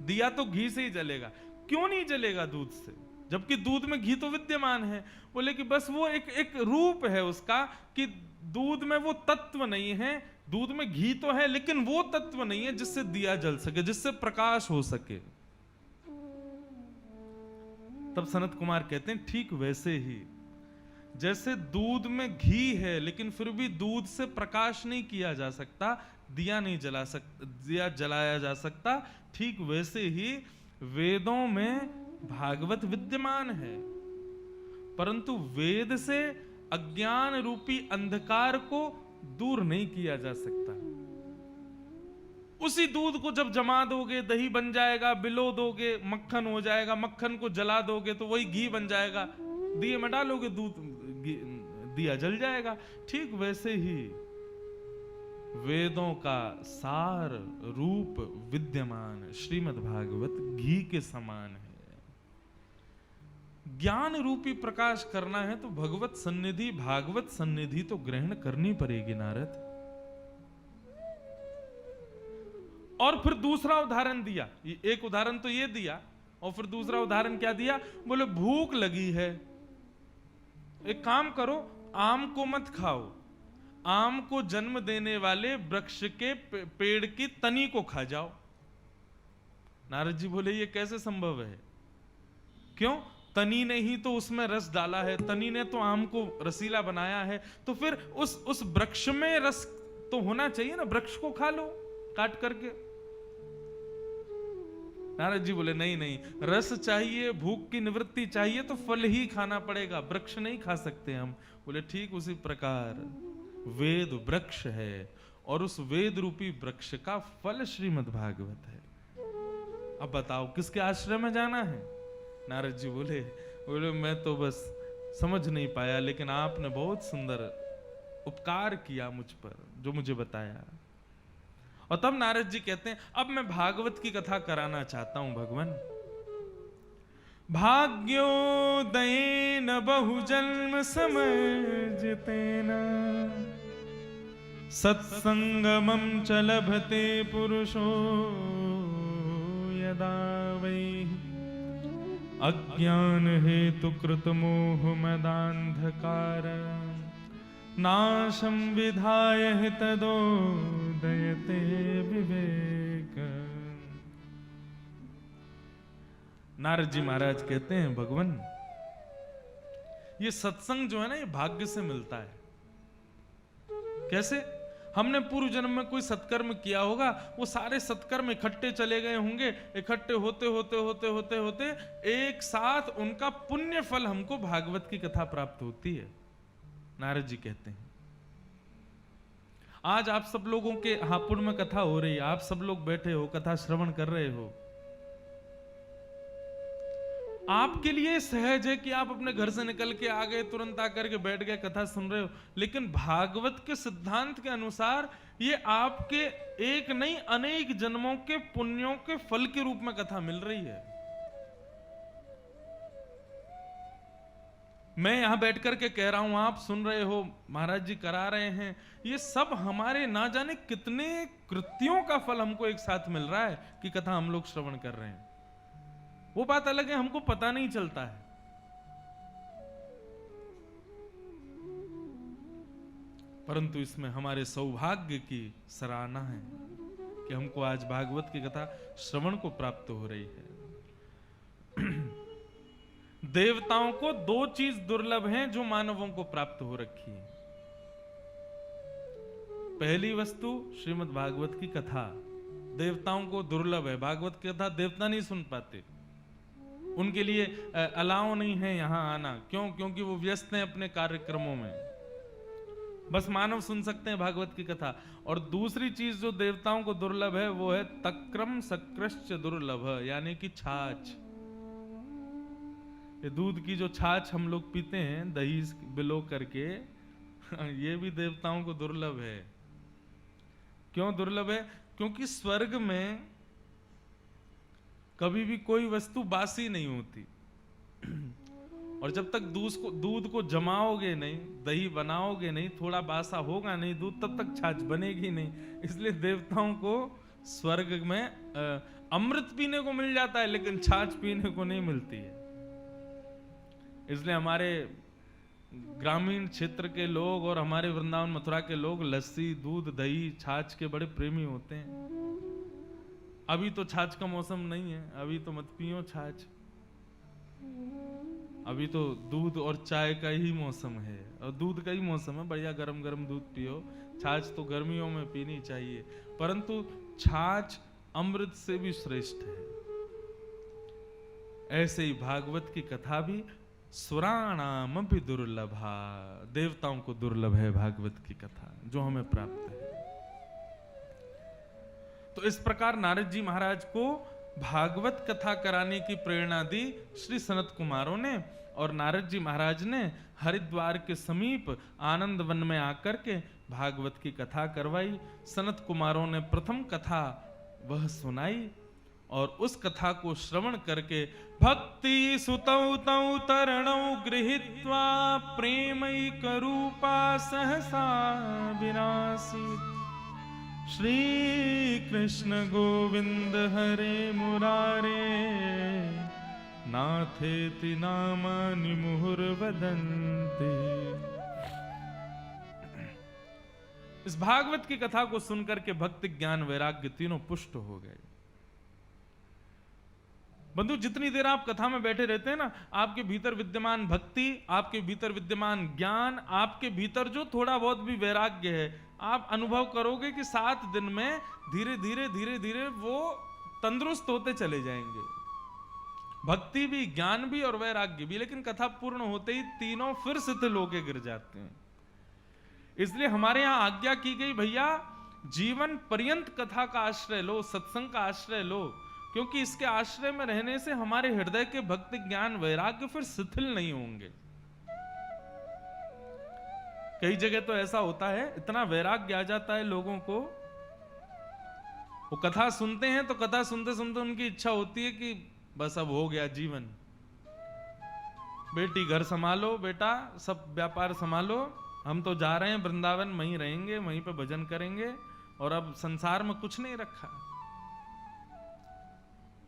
दिया तो घी से ही जलेगा। क्यों नहीं जलेगा दूध से, जबकि दूध में घी तो विद्यमान है? बोले कि बस वो एक रूप है उसका, कि दूध में वो तत्व नहीं है। दूध में घी तो है लेकिन वो तत्व नहीं है जिससे दिया जल सके, जिससे प्रकाश हो सके। तब सनत कुमार कहते हैं, ठीक वैसे ही जैसे दूध में घी है लेकिन फिर भी दूध से प्रकाश नहीं किया जा सकता, दिया नहीं दिया जलाया जा सकता, ठीक वैसे ही वेदों में भागवत विद्यमान है, परंतु वेद से अज्ञान रूपी अंधकार को दूर नहीं किया जा सकता। उसी दूध को जब जमा दोगे दही बन जाएगा, बिलो दोगे मक्खन हो जाएगा, मक्खन को जला दोगे तो वही घी बन जाएगा, दिए में डालोगे दूध, दिया जल जाएगा। ठीक वैसे ही वेदों का सार रूप विद्यमान श्रीमद् भागवत घी के समान है। ज्ञान रूपी प्रकाश करना है तो भगवत सन्निधि, भागवत सन्निधि तो ग्रहण करनी पड़ेगी नारद। और फिर दूसरा उदाहरण दिया, एक उदाहरण तो ये दिया और फिर दूसरा उदाहरण क्या दिया? बोले भूख लगी है, एक काम करो, आम को मत खाओ, आम को जन्म देने वाले वृक्ष के पेड़ की तनी को खा जाओ। नारद जी बोले ये कैसे संभव है? क्यों? तनी ने ही तो उसमें रस डाला है, तनी ने तो आम को रसीला बनाया है, तो फिर उस वृक्ष में रस तो होना चाहिए ना, वृक्ष को खा लो काट करके। नारद जी बोले नहीं नहीं, रस चाहिए, भूख की निवृत्ति चाहिए तो फल ही खाना पड़ेगा, वृक्ष नहीं खा सकते हम। बोले ठीक उसी प्रकार वेद वृक्ष है और उस वेद रूपी वृक्ष का फल श्रीमद् भागवत है। अब बताओ किसके आश्रय में जाना है? नारद जी बोले मैं तो बस समझ नहीं पाया, लेकिन आपने बहुत सुंदर उपकार किया मुझ पर, जो मुझे बताया। और तब नारद जी कहते हैं अब मैं भागवत की कथा कराना चाहता हूं भगवान। भाग्योदयेन बहुजन्म समर्जितेन सत्संगमं च लभते पुरुषो यदा वै अज्ञान हेतु कृत मोह मदांधकार नाशं विधाय तदोदयते विवेक। नारद जी महाराज कहते हैं भगवान ये सत्संग जो है ना, ये भाग्य से मिलता है। कैसे? हमने पूर्व जन्म में कोई सत्कर्म किया होगा, वो सारे सत्कर्म इकट्ठे चले गए होंगे, इकट्ठे होते होते होते होते होते एक साथ उनका पुण्य फल हमको भागवत की कथा प्राप्त होती है। नारद जी कहते हैं आज आप सब लोगों के हापुड़ में कथा हो रही है, आप सब लोग बैठे हो, कथा श्रवण कर रहे हो। आपके लिए सहज है कि आप अपने घर से निकल के आ गए, तुरंत आकर के बैठ गए, कथा सुन रहे हो, लेकिन भागवत के सिद्धांत के अनुसार ये आपके एक नहीं अनेक जन्मों के पुण्यों के फल के रूप में कथा मिल रही है। मैं यहां बैठ करके कह रहा हूं, आप सुन रहे हो, महाराज जी करा रहे हैं, ये सब हमारे ना जाने कितने कृत्यों का फल हमको एक साथ मिल रहा है कि कथा हम लोग श्रवण कर रहे हैं। वो बात अलग है, हमको पता नहीं चलता है। परंतु इसमें हमारे सौभाग्य की सराहना है कि हमको आज भागवत की कथा श्रवण को प्राप्त हो रही है। देवताओं को दो चीज दुर्लभ हैं जो मानवों को प्राप्त हो रखी है। पहली वस्तु श्रीमद् भागवत की कथा देवताओं को दुर्लभ है। भागवत की कथा देवता नहीं सुन पाते, उनके लिए अलाउ नहीं है यहां आना। क्यों? क्योंकि वो व्यस्त हैं अपने कार्यक्रमों में, बस मानव सुन सकते हैं भागवत की कथा। और दूसरी चीज जो देवताओं को दुर्लभ है वो है तक्रम सकृश्च दुर्लभ, यानी कि छाछ। ये दूध की जो छाछ हम लोग पीते हैं दही बिलो करके, ये भी देवताओं को दुर्लभ है। क्यों दुर्लभ है? क्योंकि स्वर्ग में कभी भी कोई वस्तु बासी नहीं होती, और जब तक दूध को जमाओगे नहीं, दही बनाओगे नहीं, थोड़ा बासा होगा नहीं दूध, तब तक छाछ बनेगी नहीं। इसलिए देवताओं को स्वर्ग में अमृत पीने को मिल जाता है, लेकिन छाछ पीने को नहीं मिलती है। इसलिए हमारे ग्रामीण क्षेत्र के लोग और हमारे वृंदावन मथुरा के लोग लस्सी, दूध, दही, छाछ के बड़े प्रेमी होते हैं। अभी तो छाछ का मौसम नहीं है, अभी तो मत पियो छाछ, अभी तो दूध और चाय का ही मौसम है, और दूध का ही मौसम है, बढ़िया गरम गरम दूध पियो। छाछ तो गर्मियों में पीनी चाहिए, परंतु छाछ अमृत से भी श्रेष्ठ है। ऐसे ही भागवत की कथा भी सुराणाम भी दुर्लभा, देवताओं को दुर्लभ है भागवत की कथा जो हमें प्राप्त है। तो इस प्रकार नारद जी महाराज को भागवत कथा कराने की प्रेरणा दी श्री सनत कुमारों ने, और नारद जी महाराज ने हरिद्वार के समीप आनंद वन में आकर के भागवत की कथा करवाई। सनत कुमारों ने प्रथम कथा वह सुनाई, और उस कथा को श्रवण करके भक्ति सुतौ तौ तरणौ गृहीत्वा प्रेमैक रूपा सहसा विनासी श्री कृष्ण गोविंद हरे मुरारे नाथेति नामानि मुहुर्वदन्ति। इस भागवत की कथा को सुनकर के भक्ति ज्ञान वैराग्य तीनों पुष्ट हो गए। बंधु, जितनी देर आप कथा में बैठे रहते हैं ना, आपके भीतर विद्यमान भक्ति, आपके भीतर विद्यमान ज्ञान, आपके भीतर जो थोड़ा बहुत भी वैराग्य है, आप अनुभव करोगे कि 7 दिन में धीरे धीरे धीरे धीरे वो तंदुरुस्त होते चले जाएंगे। भक्ति भी, ज्ञान भी और वैराग्य भी। लेकिन कथा पूर्ण होते ही तीनों फिर शिथिल होके गिर जाते हैं। इसलिए हमारे यहां आज्ञा की गई, भैया जीवन पर्यंत कथा का आश्रय लो, सत्संग का आश्रय लो, क्योंकि इसके आश्रय में रहने से हमारे हृदय के भक्ति ज्ञान वैराग्य फिर शिथिल नहीं होंगे। कई जगह तो ऐसा होता है, इतना वैराग्य आ जाता है लोगों को, वो कथा सुनते हैं तो कथा सुनते सुनते उनकी इच्छा होती है कि बस अब हो गया जीवन, बेटी घर संभालो, बेटा सब व्यापार संभालो, हम तो जा रहे हैं वृंदावन, वहीं रहेंगे, वहीं पे भजन करेंगे, और अब संसार में कुछ नहीं रखा।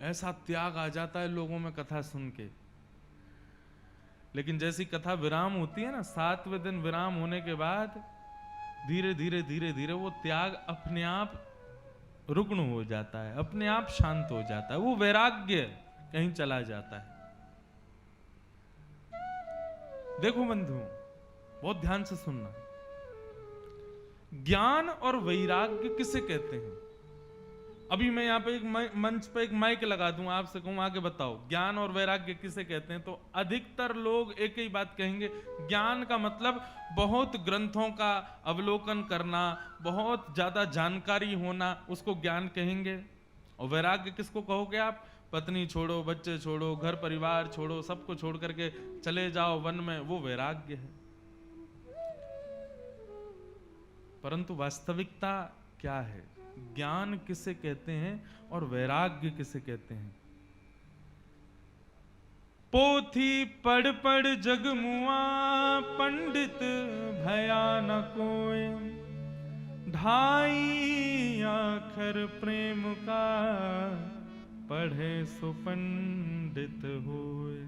ऐसा त्याग आ जाता है लोगों में कथा सुन के। लेकिन जैसी कथा विराम होती है ना, 7वें दिन विराम होने के बाद धीरे धीरे धीरे धीरे वो त्याग अपने आप रुग्ण हो जाता है, अपने आप शांत हो जाता है, वो वैराग्य कहीं चला जाता है। देखो बंधु, बहुत ध्यान से सुनना, ज्ञान और वैराग्य किसे कहते हैं? अभी मैं यहां पे एक मंच पे एक माइक लगा दूं, आपसे कहूं आगे बताओ ज्ञान और वैराग्य किसे कहते हैं, तो अधिकतर लोग एक ही बात कहेंगे, ज्ञान का मतलब बहुत ग्रंथों का अवलोकन करना, बहुत ज्यादा जानकारी होना, उसको ज्ञान कहेंगे। और वैराग्य किसको कहोगे आप? पत्नी छोड़ो, बच्चे छोड़ो, घर परिवार छोड़ो, सबको छोड़ करके चले जाओ वन में, वो वैराग्य है। परंतु वास्तविकता क्या है? ज्ञान किसे कहते हैं और वैराग्य किसे कहते हैं? पोथी पढ़ पढ़ जग मुआ, पंडित भया न कोय, ढाई आखर प्रेम का, पढ़े सो पंडित होए।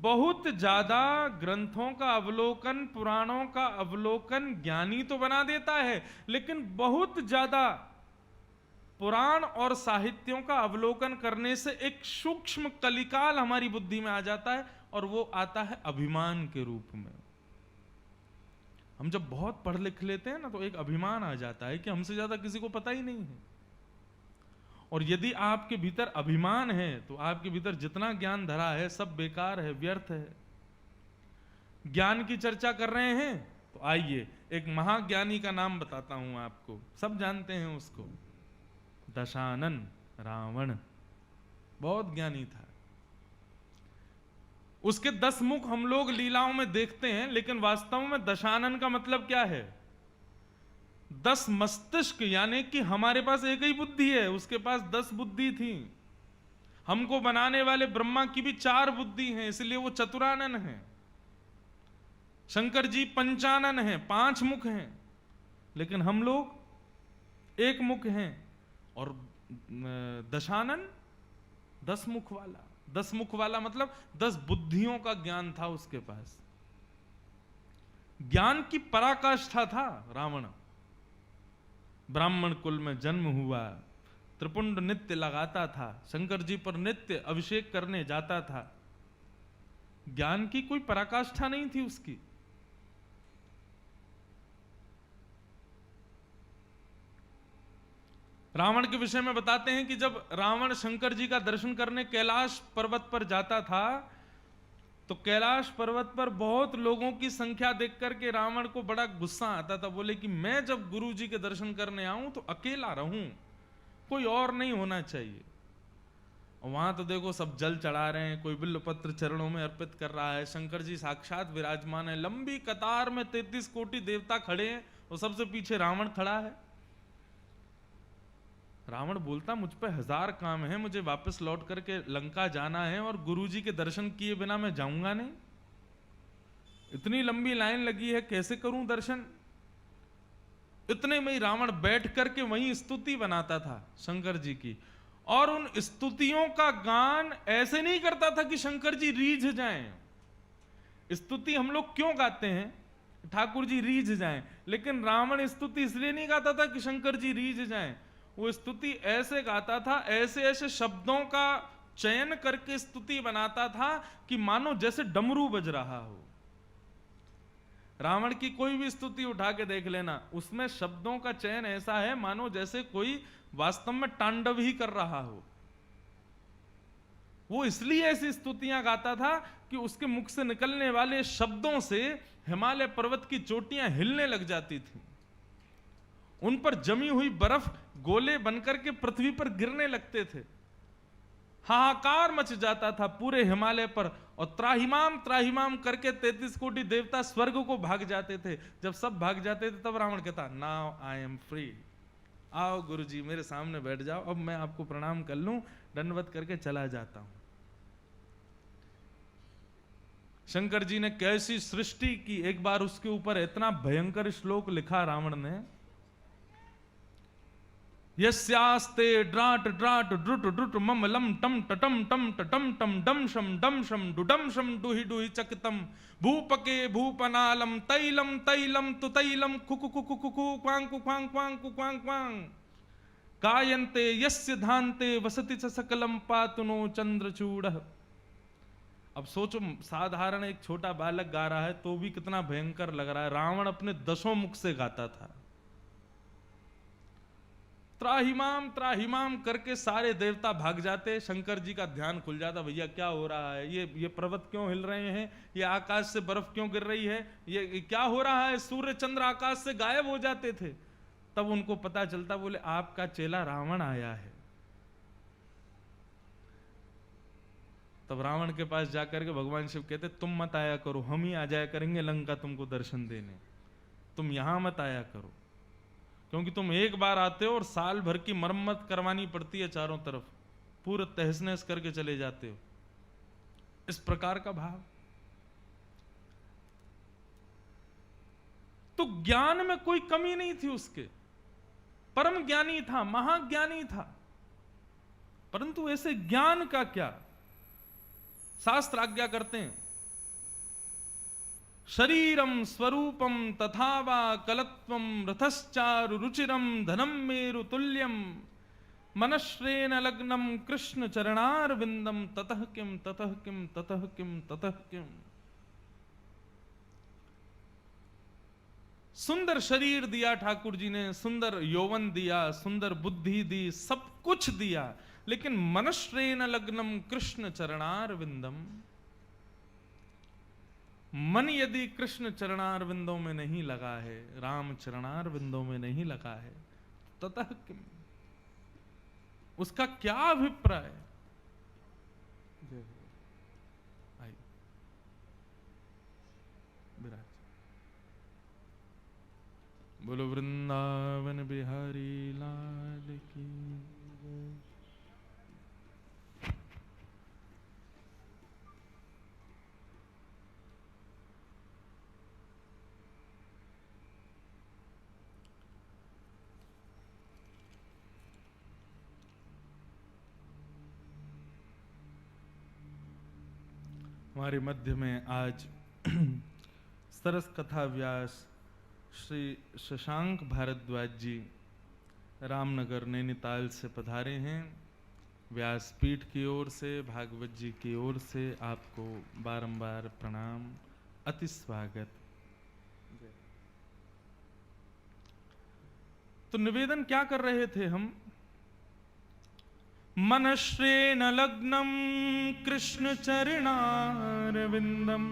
बहुत ज्यादा ग्रंथों का अवलोकन, पुराणों का अवलोकन ज्ञानी तो बना देता है, लेकिन बहुत ज्यादा पुराण और साहित्यों का अवलोकन करने से एक सूक्ष्म कलिकाल हमारी बुद्धि में आ जाता है, और वो आता है अभिमान के रूप में। हम जब बहुत पढ़ लिख लेते हैं ना, तो एक अभिमान आ जाता है कि हमसे ज्यादा किसी को पता ही नहीं है। और यदि आपके भीतर अभिमान है, तो आपके भीतर जितना ज्ञान धरा है सब बेकार है, व्यर्थ है। ज्ञान की चर्चा कर रहे हैं तो आइए एक महाज्ञानी का नाम बताता हूं आपको, सब जानते हैं उसको, दशानन रावण। बहुत ज्ञानी था। उसके 10 मुख हम लोग लीलाओं में देखते हैं, लेकिन वास्तव में दशानन का मतलब क्या है? 10 मस्तिष्क, यानी कि हमारे पास एक ही बुद्धि है, उसके पास 10 बुद्धि थी। हमको बनाने वाले ब्रह्मा की भी 4 बुद्धि हैं, इसलिए वो चतुरानन है। शंकर जी पंचानन हैं, 5 मुख हैं, लेकिन हम लोग 1 मुख हैं। और दशानन 10 मुख वाला। 10 मुख वाला मतलब 10 बुद्धियों का ज्ञान था उसके पास। ज्ञान की पराकाष्ठा था रावण। ब्राह्मण कुल में जन्म हुआ, त्रिपुंड नित्य लगाता था, शंकर जी पर नित्य अभिषेक करने जाता था। ज्ञान की कोई पराकाष्ठा नहीं थी उसकी। रावण के विषय में बताते हैं कि जब रावण शंकर जी का दर्शन करने कैलाश पर्वत पर जाता था, तो कैलाश पर्वत पर बहुत लोगों की संख्या देख करके रावण को बड़ा गुस्सा आता था। बोले कि मैं जब गुरु जी के दर्शन करने आऊं तो अकेला रहूं, कोई और नहीं होना चाहिए। और वहां तो देखो सब जल चढ़ा रहे हैं, कोई बिल्वपत्र चरणों में अर्पित कर रहा है, शंकर जी साक्षात विराजमान है, लंबी कतार में 33 कोटि देवता खड़े हैं, और सबसे पीछे रावण खड़ा है। रावण बोलता मुझ पे 1000 काम है, मुझे वापस लौट करके लंका जाना है, और गुरुजी के दर्शन किए बिना मैं जाऊंगा नहीं। इतनी लंबी लाइन लगी है, कैसे करूं दर्शन? इतने में ही रावण बैठ करके वहीं स्तुति बनाता था शंकर जी की, और उन स्तुतियों का गान ऐसे नहीं करता था कि शंकर जी रीझ जाएं। स्तुति हम लोग क्यों गाते हैं? ठाकुर जी रीझ जाएं। लेकिन रावण स्तुति इसलिए नहीं गाता था कि शंकर जी रीझ जाएं, वो स्तुति ऐसे गाता था, ऐसे ऐसे शब्दों का चयन करके स्तुति बनाता था कि मानो जैसे डमरू बज रहा हो। रावण की कोई भी स्तुति उठा के देख लेना, उसमें शब्दों का चयन ऐसा है मानो जैसे कोई वास्तव में तांडव ही कर रहा हो। वो इसलिए ऐसी स्तुतियां गाता था कि उसके मुख से निकलने वाले शब्दों से हिमालय पर्वत की चोटियां हिलने लग जाती थी, उन पर जमी हुई बर्फ गोले बनकर के पृथ्वी पर गिरने लगते थे, हाहाकार मच जाता था पूरे हिमालय पर, और त्राहिमाम त्राहिमाम करके 33 कोटि देवता स्वर्ग को भाग जाते थे। जब सब भाग जाते थे तब रावण कहता, नाउ आई एम फ्री, आओ गुरुजी मेरे सामने बैठ जाओ, अब मैं आपको प्रणाम कर लूं, दंडवत करके चला जाता हूं। शंकर जी ने कैसी सृष्टि की, एक बार उसके ऊपर इतना भयंकर श्लोक लिखा रावण ने, यस्यास्ते ड्राट ड्राट ड्रुट ड्रुट मम लम टम टटम टम टटम टम डम शम डुडम शम डुहि डुहि चकितम भूपके भूपनालम तैलम तैलम तु तैलम Kuku Kuku Kuku Quang कुक्वांग Quang कुक्वांग Quang गायन्ते यस्य धान्ते वसति च सकलम पातुनो चंद्रचूड़। अब सोचो, साधारण एक छोटा बालक गा रहा है तो भी कितना भयंकर लग रहा है। रावण अपने 10 मुख से गाता था, त्राहिमाम त्राहिमाम करके सारे देवता भाग जाते, शंकर जी का ध्यान खुल जाता, भैया क्या हो रहा है, ये पर्वत क्यों हिल रहे हैं, ये आकाश से बर्फ क्यों गिर रही है, ये क्या हो रहा है, सूर्य चंद्र आकाश से गायब हो जाते थे। तब उनको पता चलता, बोले आपका चेला रावण आया है। तब रावण के पास जाकर के भगवान शिव कहते, तुम मत आया करो, हम ही आ जाया करेंगे लंका तुमको दर्शन देने, तुम यहां मत आया करो, क्योंकि तुम एक बार आते हो और साल भर की मरम्मत करवानी पड़ती है, चारों तरफ पूरा तहस नहस करके चले जाते हो। इस प्रकार का भाव। तो ज्ञान में कोई कमी नहीं थी उसके, परम ज्ञानी था, महाज्ञानी था। परंतु ऐसे ज्ञान का क्या, शास्त्र आज्ञा करते हैं, शरीरम स्वरूपम तथा वा कलत्वम रथश्चारु रुचिरम धनम मेरु तुल्यम मनश्रेण लग्नम कृष्ण चरणार विंदम ततः किम ततः किम ततः किम ततः किम। सुंदर शरीर दिया ठाकुर जी ने, सुंदर यौवन दिया, सुंदर बुद्धि दी, सब कुछ दिया, लेकिन मनश्रेण लग्नम कृष्ण चरणार विंदम, मन यदि कृष्ण चरणार विंदों में नहीं लगा है, राम चरणार विंदों में नहीं लगा है, ततः किम, उसका क्या अभिप्राय। आई विराज, बोलो वृंदावन बिहारी लाल की। हमारे मध्य में आज सरस कथा व्यास श्री शशांक भारद्वाज जी रामनगर नैनीताल से पधारे हैं। व्यासपीठ की ओर से, भागवत जी की ओर से आपको बारंबार प्रणाम, अति स्वागत। तो निवेदन क्या कर रहे थे हम, मनश्रेण लग्नम कृष्ण चरणारविंदम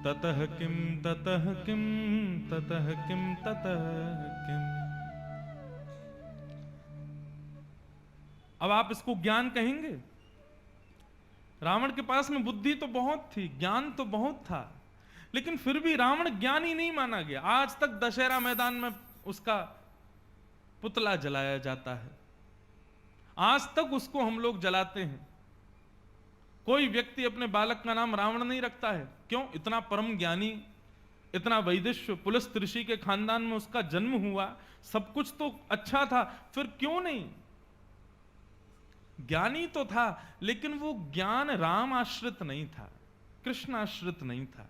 ततः किम ततः किम ततः किम ततः किम। अब आप इसको ज्ञान कहेंगे। रावण के पास में बुद्धि तो बहुत थी, ज्ञान तो बहुत था, लेकिन फिर भी रावण ज्ञानी नहीं माना गया। आज तक दशहरा मैदान में उसका पुतला जलाया जाता है, आज तक उसको हम लोग जलाते हैं। कोई व्यक्ति अपने बालक का नाम रावण नहीं रखता है। क्यों? इतना परम ज्ञानी, इतना वैदिश्य पुलस्त्य ऋषि के खानदान में उसका जन्म हुआ, सब कुछ तो अच्छा था, फिर क्यों नहीं? ज्ञानी तो था, लेकिन वो ज्ञान राम आश्रित नहीं था, कृष्ण आश्रित नहीं था।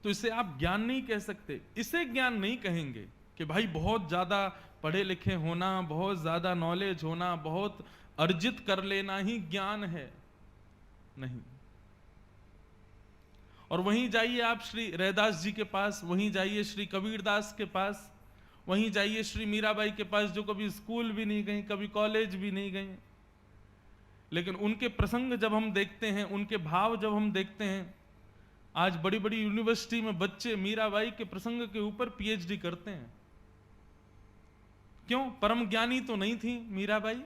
तो इसे आप ज्ञान नहीं कह सकते। इसे ज्ञान नहीं कहेंगे कि भाई बहुत ज्यादा पढ़े लिखे होना, बहुत ज्यादा नॉलेज होना, बहुत अर्जित कर लेना ही ज्ञान है, नहीं। और वहीं जाइए आप श्री रैदास जी के पास, वहीं जाइए श्री कबीरदास के पास, वहीं जाइए श्री मीराबाई के पास, जो कभी स्कूल भी नहीं गई, कभी कॉलेज भी नहीं गई, लेकिन उनके प्रसंग जब हम देखते हैं, उनके भाव जब हम देखते हैं, आज बड़ी बड़ी यूनिवर्सिटी में बच्चे मीराबाई के प्रसंग के ऊपर पीएचडी करते हैं। क्यों? परम ज्ञानी तो नहीं थी मीराबाई,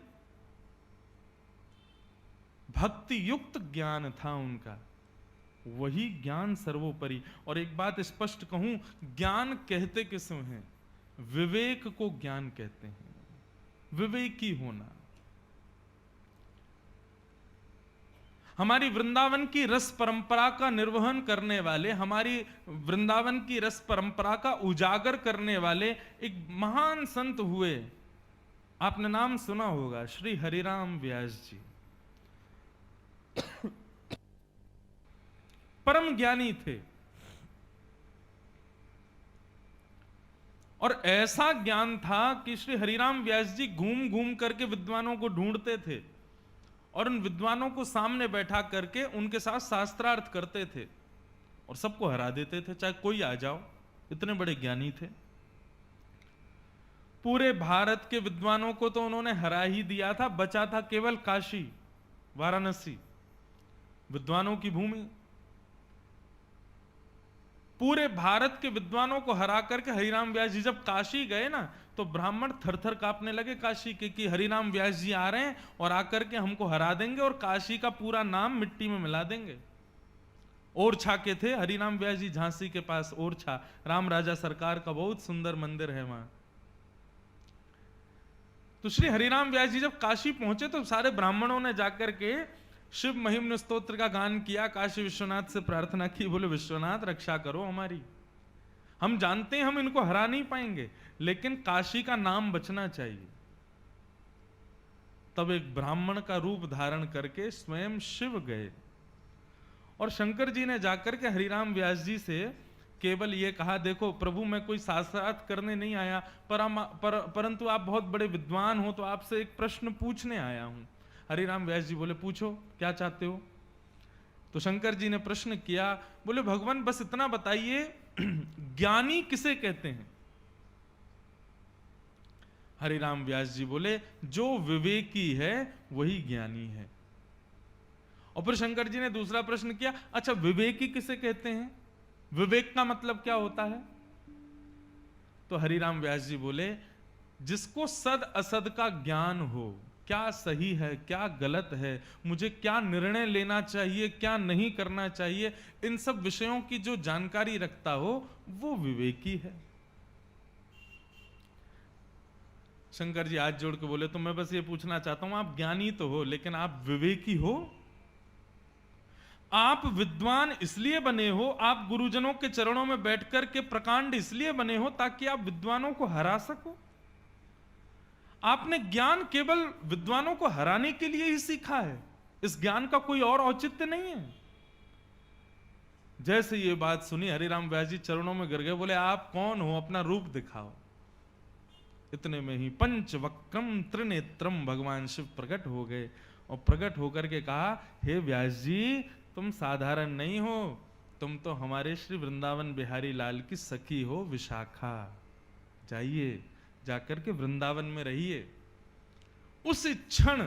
भक्ति युक्त ज्ञान था उनका, वही ज्ञान सर्वोपरि। और एक बात स्पष्ट कहूं, ज्ञान कहते किसे हैं? विवेक को ज्ञान कहते हैं, विवेकी होना। हमारी वृंदावन की रस परंपरा का निर्वहन करने वाले, हमारी वृंदावन की रस परंपरा का उजागर करने वाले एक महान संत हुए, आपने नाम सुना होगा, श्री हरिराम व्यास जी। परम ज्ञानी थे, और ऐसा ज्ञान था कि श्री हरिराम व्यास जी घूम घूम करके विद्वानों को ढूंढते थे और उन विद्वानों को सामने बैठा करके उनके साथ शास्त्रार्थ करते थे और सबको हरा देते थे, चाहे कोई आ जाओ, इतने बड़े ज्ञानी थे। पूरे भारत के विद्वानों को तो उन्होंने हरा ही दिया था, बचा था केवल काशी, वाराणसी, विद्वानों की भूमि। पूरे भारत के विद्वानों को हरा करके हरिराम व्यास जी जब काशी गए ना, तो ब्राह्मण थरथर कांपने लगे काशी के, कि हरिराम व्यास जी आ रहे हैं और आकर के हमको हरा देंगे और काशी का पूरा नाम मिट्टी में मिला देंगे। ओरछा के थे हरिराम व्यास जी, झांसी के पास ओरछा, राम राजा सरकार का बहुत सुंदर मंदिर है वहां। तो श्री हरिराम व्यास जी जब काशी पहुंचे तो सारे ब्राह्मणों ने जाकर के शिव महिम्न स्तोत्र का गान किया, काशी विश्वनाथ से प्रार्थना की, बोले विश्वनाथ रक्षा करो हमारी, हम जानते हैं हम इनको हरा नहीं पाएंगे, लेकिन काशी का नाम बचना चाहिए। तब एक ब्राह्मण का रूप धारण करके स्वयं शिव गए और शंकर जी ने जाकर के हरिराम व्यास जी से केवल ये कहा, देखो प्रभु मैं कोई शास्त्रार्थ करने नहीं आया, परंतु आप बहुत बड़े विद्वान हो तो आपसे एक प्रश्न पूछने आया हूं। हरिराम व्यास जी बोले पूछो क्या चाहते हो। तो शंकर जी ने प्रश्न किया, बोले भगवान बस इतना बताइए, ज्ञानी किसे कहते हैं? हरिराम व्यास जी बोले जो विवेकी है वही ज्ञानी है। और फिर शंकर जी ने दूसरा प्रश्न किया, अच्छा विवेकी किसे कहते हैं, विवेक का मतलब क्या होता है? तो हरिराम व्यास जी बोले जिसको सद असद का ज्ञान हो, क्या सही है क्या गलत है, मुझे क्या निर्णय लेना चाहिए क्या नहीं करना चाहिए, इन सब विषयों की जो जानकारी रखता हो वो विवेकी है। शंकर जी हाथ जोड़ के बोले तो मैं बस ये पूछना चाहता हूं, आप ज्ञानी तो हो लेकिन आप विवेकी हो? आप विद्वान इसलिए बने हो, आप गुरुजनों के चरणों में बैठकर के प्रकांड इसलिए बने हो ताकि आप विद्वानों को हरा सको? आपने ज्ञान केवल विद्वानों को हराने के लिए ही सीखा है, इस ज्ञान का कोई और औचित्य नहीं है। जैसे ये बात सुनी हरिराम व्यास जी चरणों में गिर गए, बोले आप कौन हो, अपना रूप दिखाओ। इतने में ही पंचवक्रम त्रिनेत्रम भगवान शिव प्रकट हो गए और प्रकट होकर के कहा, हे व्यास जी तुम साधारण नहीं हो, तुम तो हमारे श्री वृंदावन बिहारी लाल की सखी हो विशाखा, जाइए जाकर के वृंदावन में रहिए। उस क्षण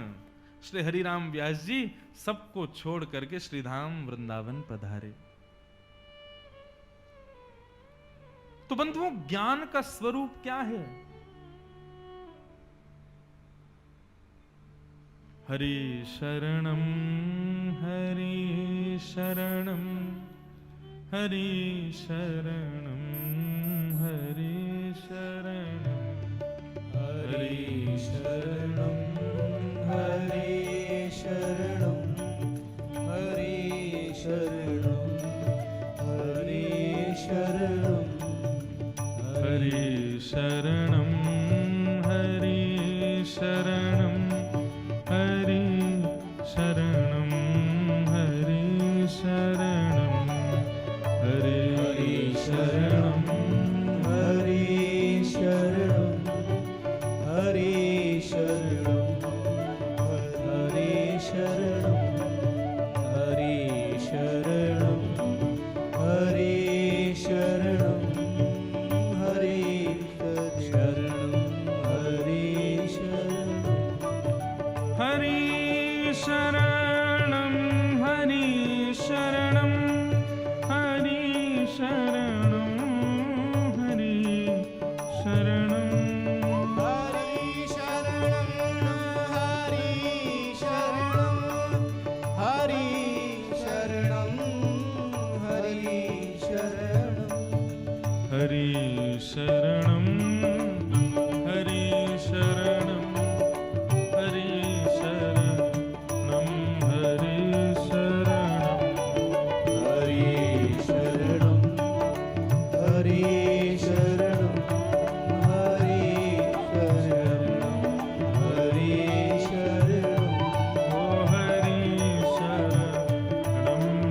श्री हरिराम व्यास जी सबको छोड़ करके श्रीधाम वृंदावन पधारे। तो बंधुओं ज्ञान का स्वरूप क्या है? हरि शरणम हरि शरणम हरि शरणम हरि शरणम हरि शरणं हरि शरणं हरि शरणं हरि शरणं हरि शरणम हरि शरणम हरि शरणम हरि शरणम हरि शरणं हरि शरणं हरि शरणं हरि शरणं हरि शरणं हरि शरणं हरि शरणं हरि शरणं हरि शरणं हरि शरणं हरि शरणं हरि शरणं हरि शरणं ओ हरि शरणं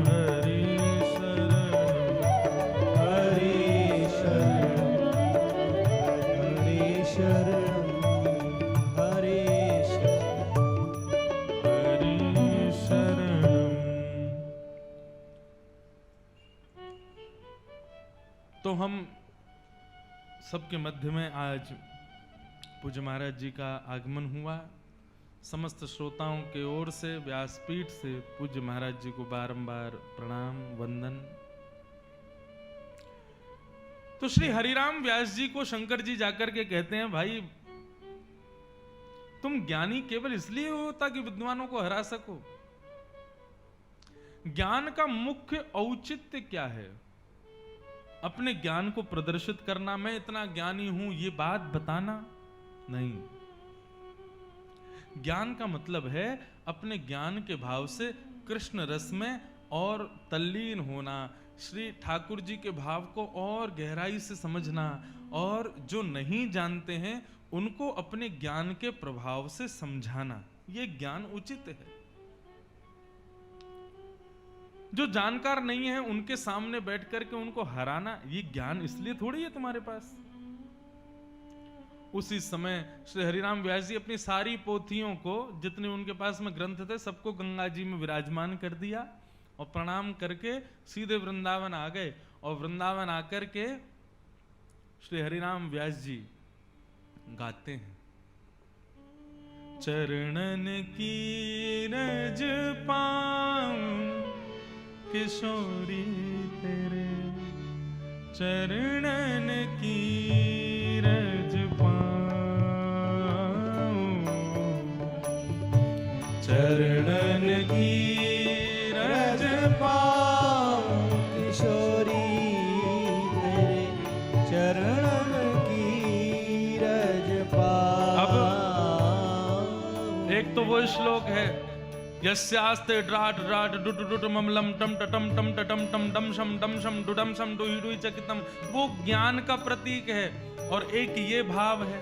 हरि शरणं हरि शरणं हरि शरणं हरि शरणं तो हम सबके मध्य में आज पूज्य महाराज जी का आगमन हुआ। समस्त श्रोताओं के ओर से व्यासपीठ से पूज्य महाराज जी को बारंबार प्रणाम वंदन। तो श्री हरिराम व्यास जी को शंकर जी जाकर के कहते हैं, भाई तुम ज्ञानी केवल इसलिए हो ताकि विद्वानों को हरा सको। ज्ञान का मुख्य औचित्य क्या है? अपने ज्ञान को प्रदर्शित करना, मैं इतना ज्ञानी हूं ये बात बताना नहीं। ज्ञान का मतलब है अपने ज्ञान के भाव से कृष्ण रस में और तल्लीन होना, श्री ठाकुर जी के भाव को और गहराई से समझना, और जो नहीं जानते हैं उनको अपने ज्ञान के प्रभाव से समझाना, ये ज्ञान उचित है। जो जानकार नहीं है उनके सामने बैठ करके उनको हराना, ये ज्ञान इसलिए थोड़ी है तुम्हारे पास। उसी समय श्री हरिराम व्यास जी अपनी सारी पोथियों को, जितने उनके पास में ग्रंथ थे, सबको गंगा जी में विराजमान कर दिया और प्रणाम करके सीधे वृंदावन आ गए। और वृंदावन आकर के श्री हरिराम व्यास जी गाते हैं, चरणन की रज पाऊं किशोरी तेरे, चरणन की रज पाऊं, चरणन की रज पाऊं किशोरी तेरे, चरणन की रज पाऊं। एक तो वो श्लोक है, यस्यास्ते ड्राट ड्राट डुट डुट ममलम टम टम टम टम टम डम शम डुडम शम डुही डुही चकितम, वो ज्ञान का प्रतीक है। और एक ये भाव है,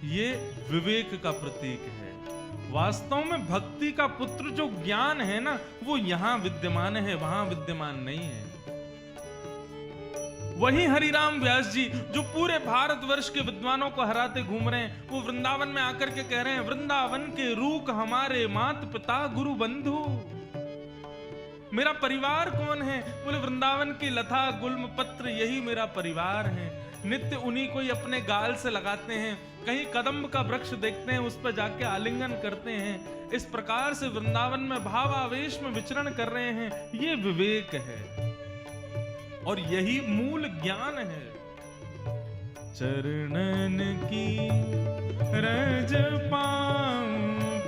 ये विवेक का प्रतीक है। वास्तव में भक्ति का पुत्र जो ज्ञान है ना, वो यहां विद्यमान है, वहां विद्यमान नहीं है। वही हरिराम व्यास जी जो पूरे भारतवर्ष के विद्वानों को हराते घूम रहे हैं, वो वृंदावन में आकर के कह रहे हैं, वृंदावन के रूख हमारे मात पिता गुरु बंधु। मेरा परिवार कौन है? बोले वृंदावन की लता गुल्म पत्र, यही मेरा परिवार है। नित्य उन्हीं को ही अपने गाल से लगाते हैं, कहीं कदम्ब का वृक्ष देखते हैं उस पर जाके आलिंगन करते हैं। इस प्रकार से वृंदावन में भावावेश में विचरण कर रहे हैं। ये विवेक है और यही मूल ज्ञान है। चरणन की रज पाऊं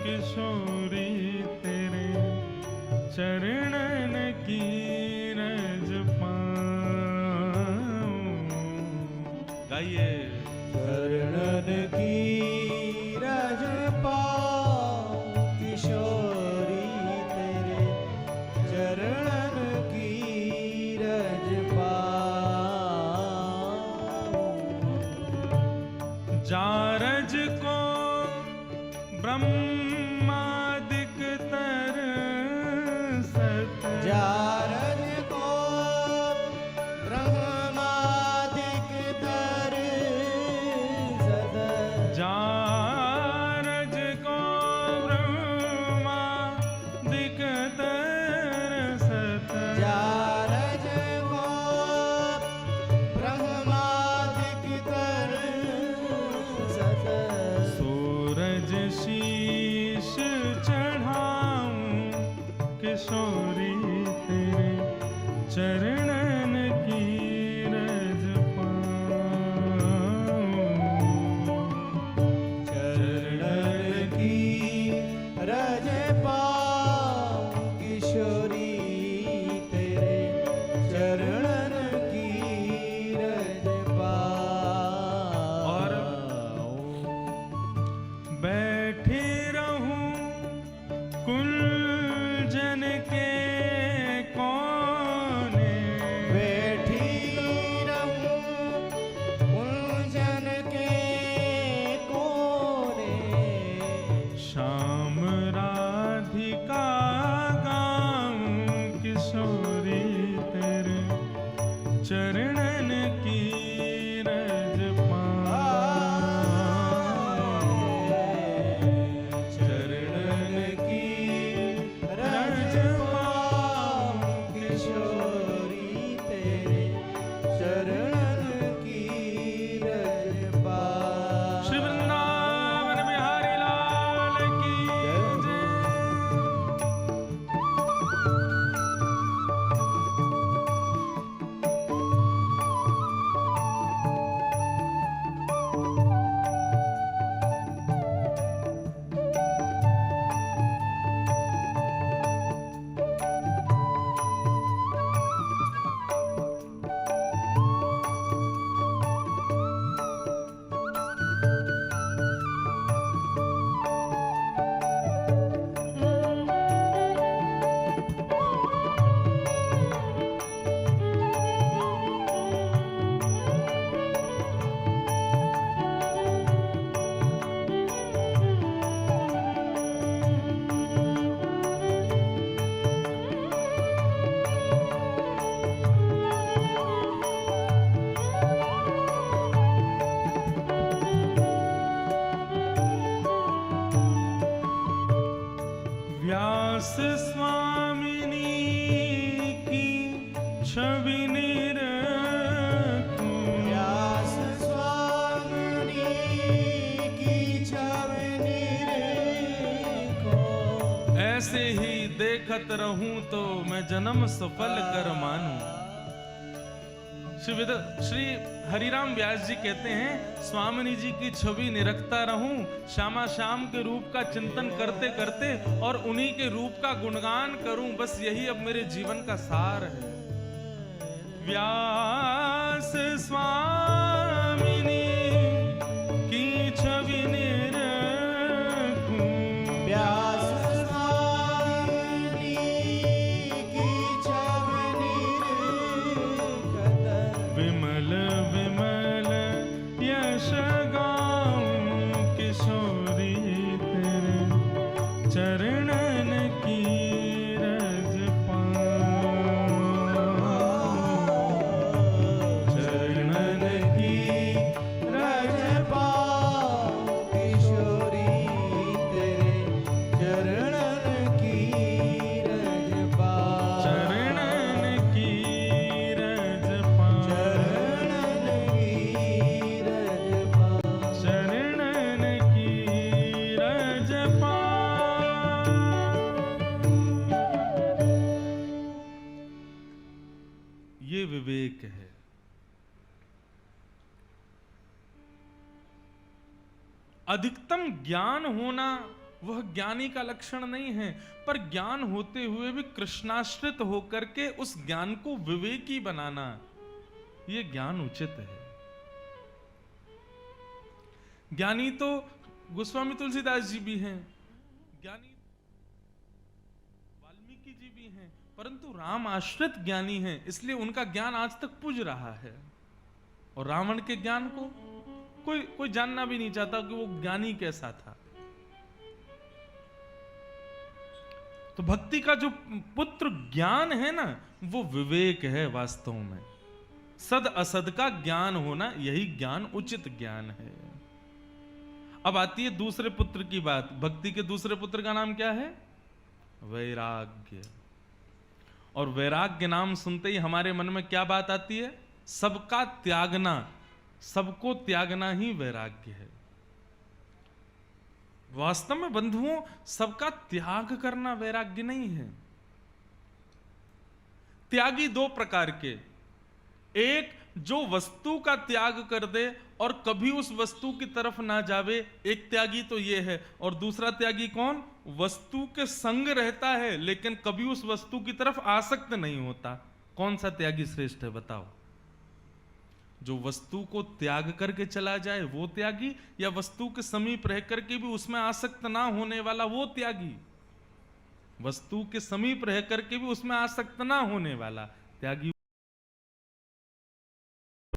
किशोरी तेरे, चरणन की रज पाऊं। गाइए, चरणन की रज पाऊं किशोरी तेरे, चरणन की रज पाऊं। जारज को ब्रह्मादिक तरसत, जारज को ब्रह्मादिक तरसत, जारज को ब्रह्मादिक तरसत, जारज को ब्रह्मादिक तरसत, सूरज शील देखत रहूं तो मैं जन्म सफल कर मानूं। श्री हरिराम व्यास जी कहते हैं, स्वामिनी जी की छवि निरखता रहूं, श्यामा श्याम के रूप का चिंतन करते करते और उन्हीं के रूप का गुणगान करूं, बस यही अब मेरे जीवन का सार है। व्यास स्वामिनी की छवि निरखूं, व्यास स्वामिनी की छवि निरखत, विमल विमल यश गाऊं, किशोरी तेरे चरणन की रज पाऊं, चरणन की रज पाऊं, किशोरी तेरे चरणन की रज पाऊं, चरणन की रज पाऊं, चरणन की रज पाऊं, चरणन की रज पाऊं। ये विवेक है। अधिकतम ज्ञान होना वह ज्ञानी का लक्षण नहीं है, पर ज्ञान होते हुए भी कृष्णाश्रित होकर के उस ज्ञान को विवेकी बनाना, यह ज्ञान उचित है। ज्ञानी तो गोस्वामी तुलसीदास जी भी हैं, ज्ञानी वाल्मीकि जी भी हैं, परंतु राम आश्रित ज्ञानी हैं, इसलिए उनका ज्ञान आज तक पूज रहा है। और रावण के ज्ञान को कोई जानना भी नहीं चाहता कि वो ज्ञानी कैसा था। तो भक्ति का जो पुत्र ज्ञान है ना, वो विवेक है वास्तव में। सद असद का ज्ञान होना, यही ज्ञान उचित ज्ञान है। अब आती है दूसरे पुत्र की बात। भक्ति के दूसरे पुत्र का नाम क्या है? वैराग्य। और वैराग्य नाम सुनते ही हमारे मन में क्या बात आती है? सबका त्यागना, सबको त्यागना ही वैराग्य है। वास्तव में बंधुओं, सबका त्याग करना वैराग्य नहीं है। त्यागी दो प्रकार के, एक जो वस्तु का त्याग कर दे और कभी उस वस्तु की तरफ ना जावे, एक त्यागी तो ये है। और दूसरा त्यागी कौन? वस्तु के संग रहता है लेकिन कभी उस वस्तु की तरफ आसक्त नहीं होता। कौन सा त्यागी श्रेष्ठ है बताओ? जो वस्तु को त्याग करके चला जाए वो त्यागी, या वस्तु के समीप रह करके भी उसमें आसक्त ना होने वाला वो त्यागी? वस्तु के समीप रह करके भी उसमें आसक्त ना होने वाला त्यागी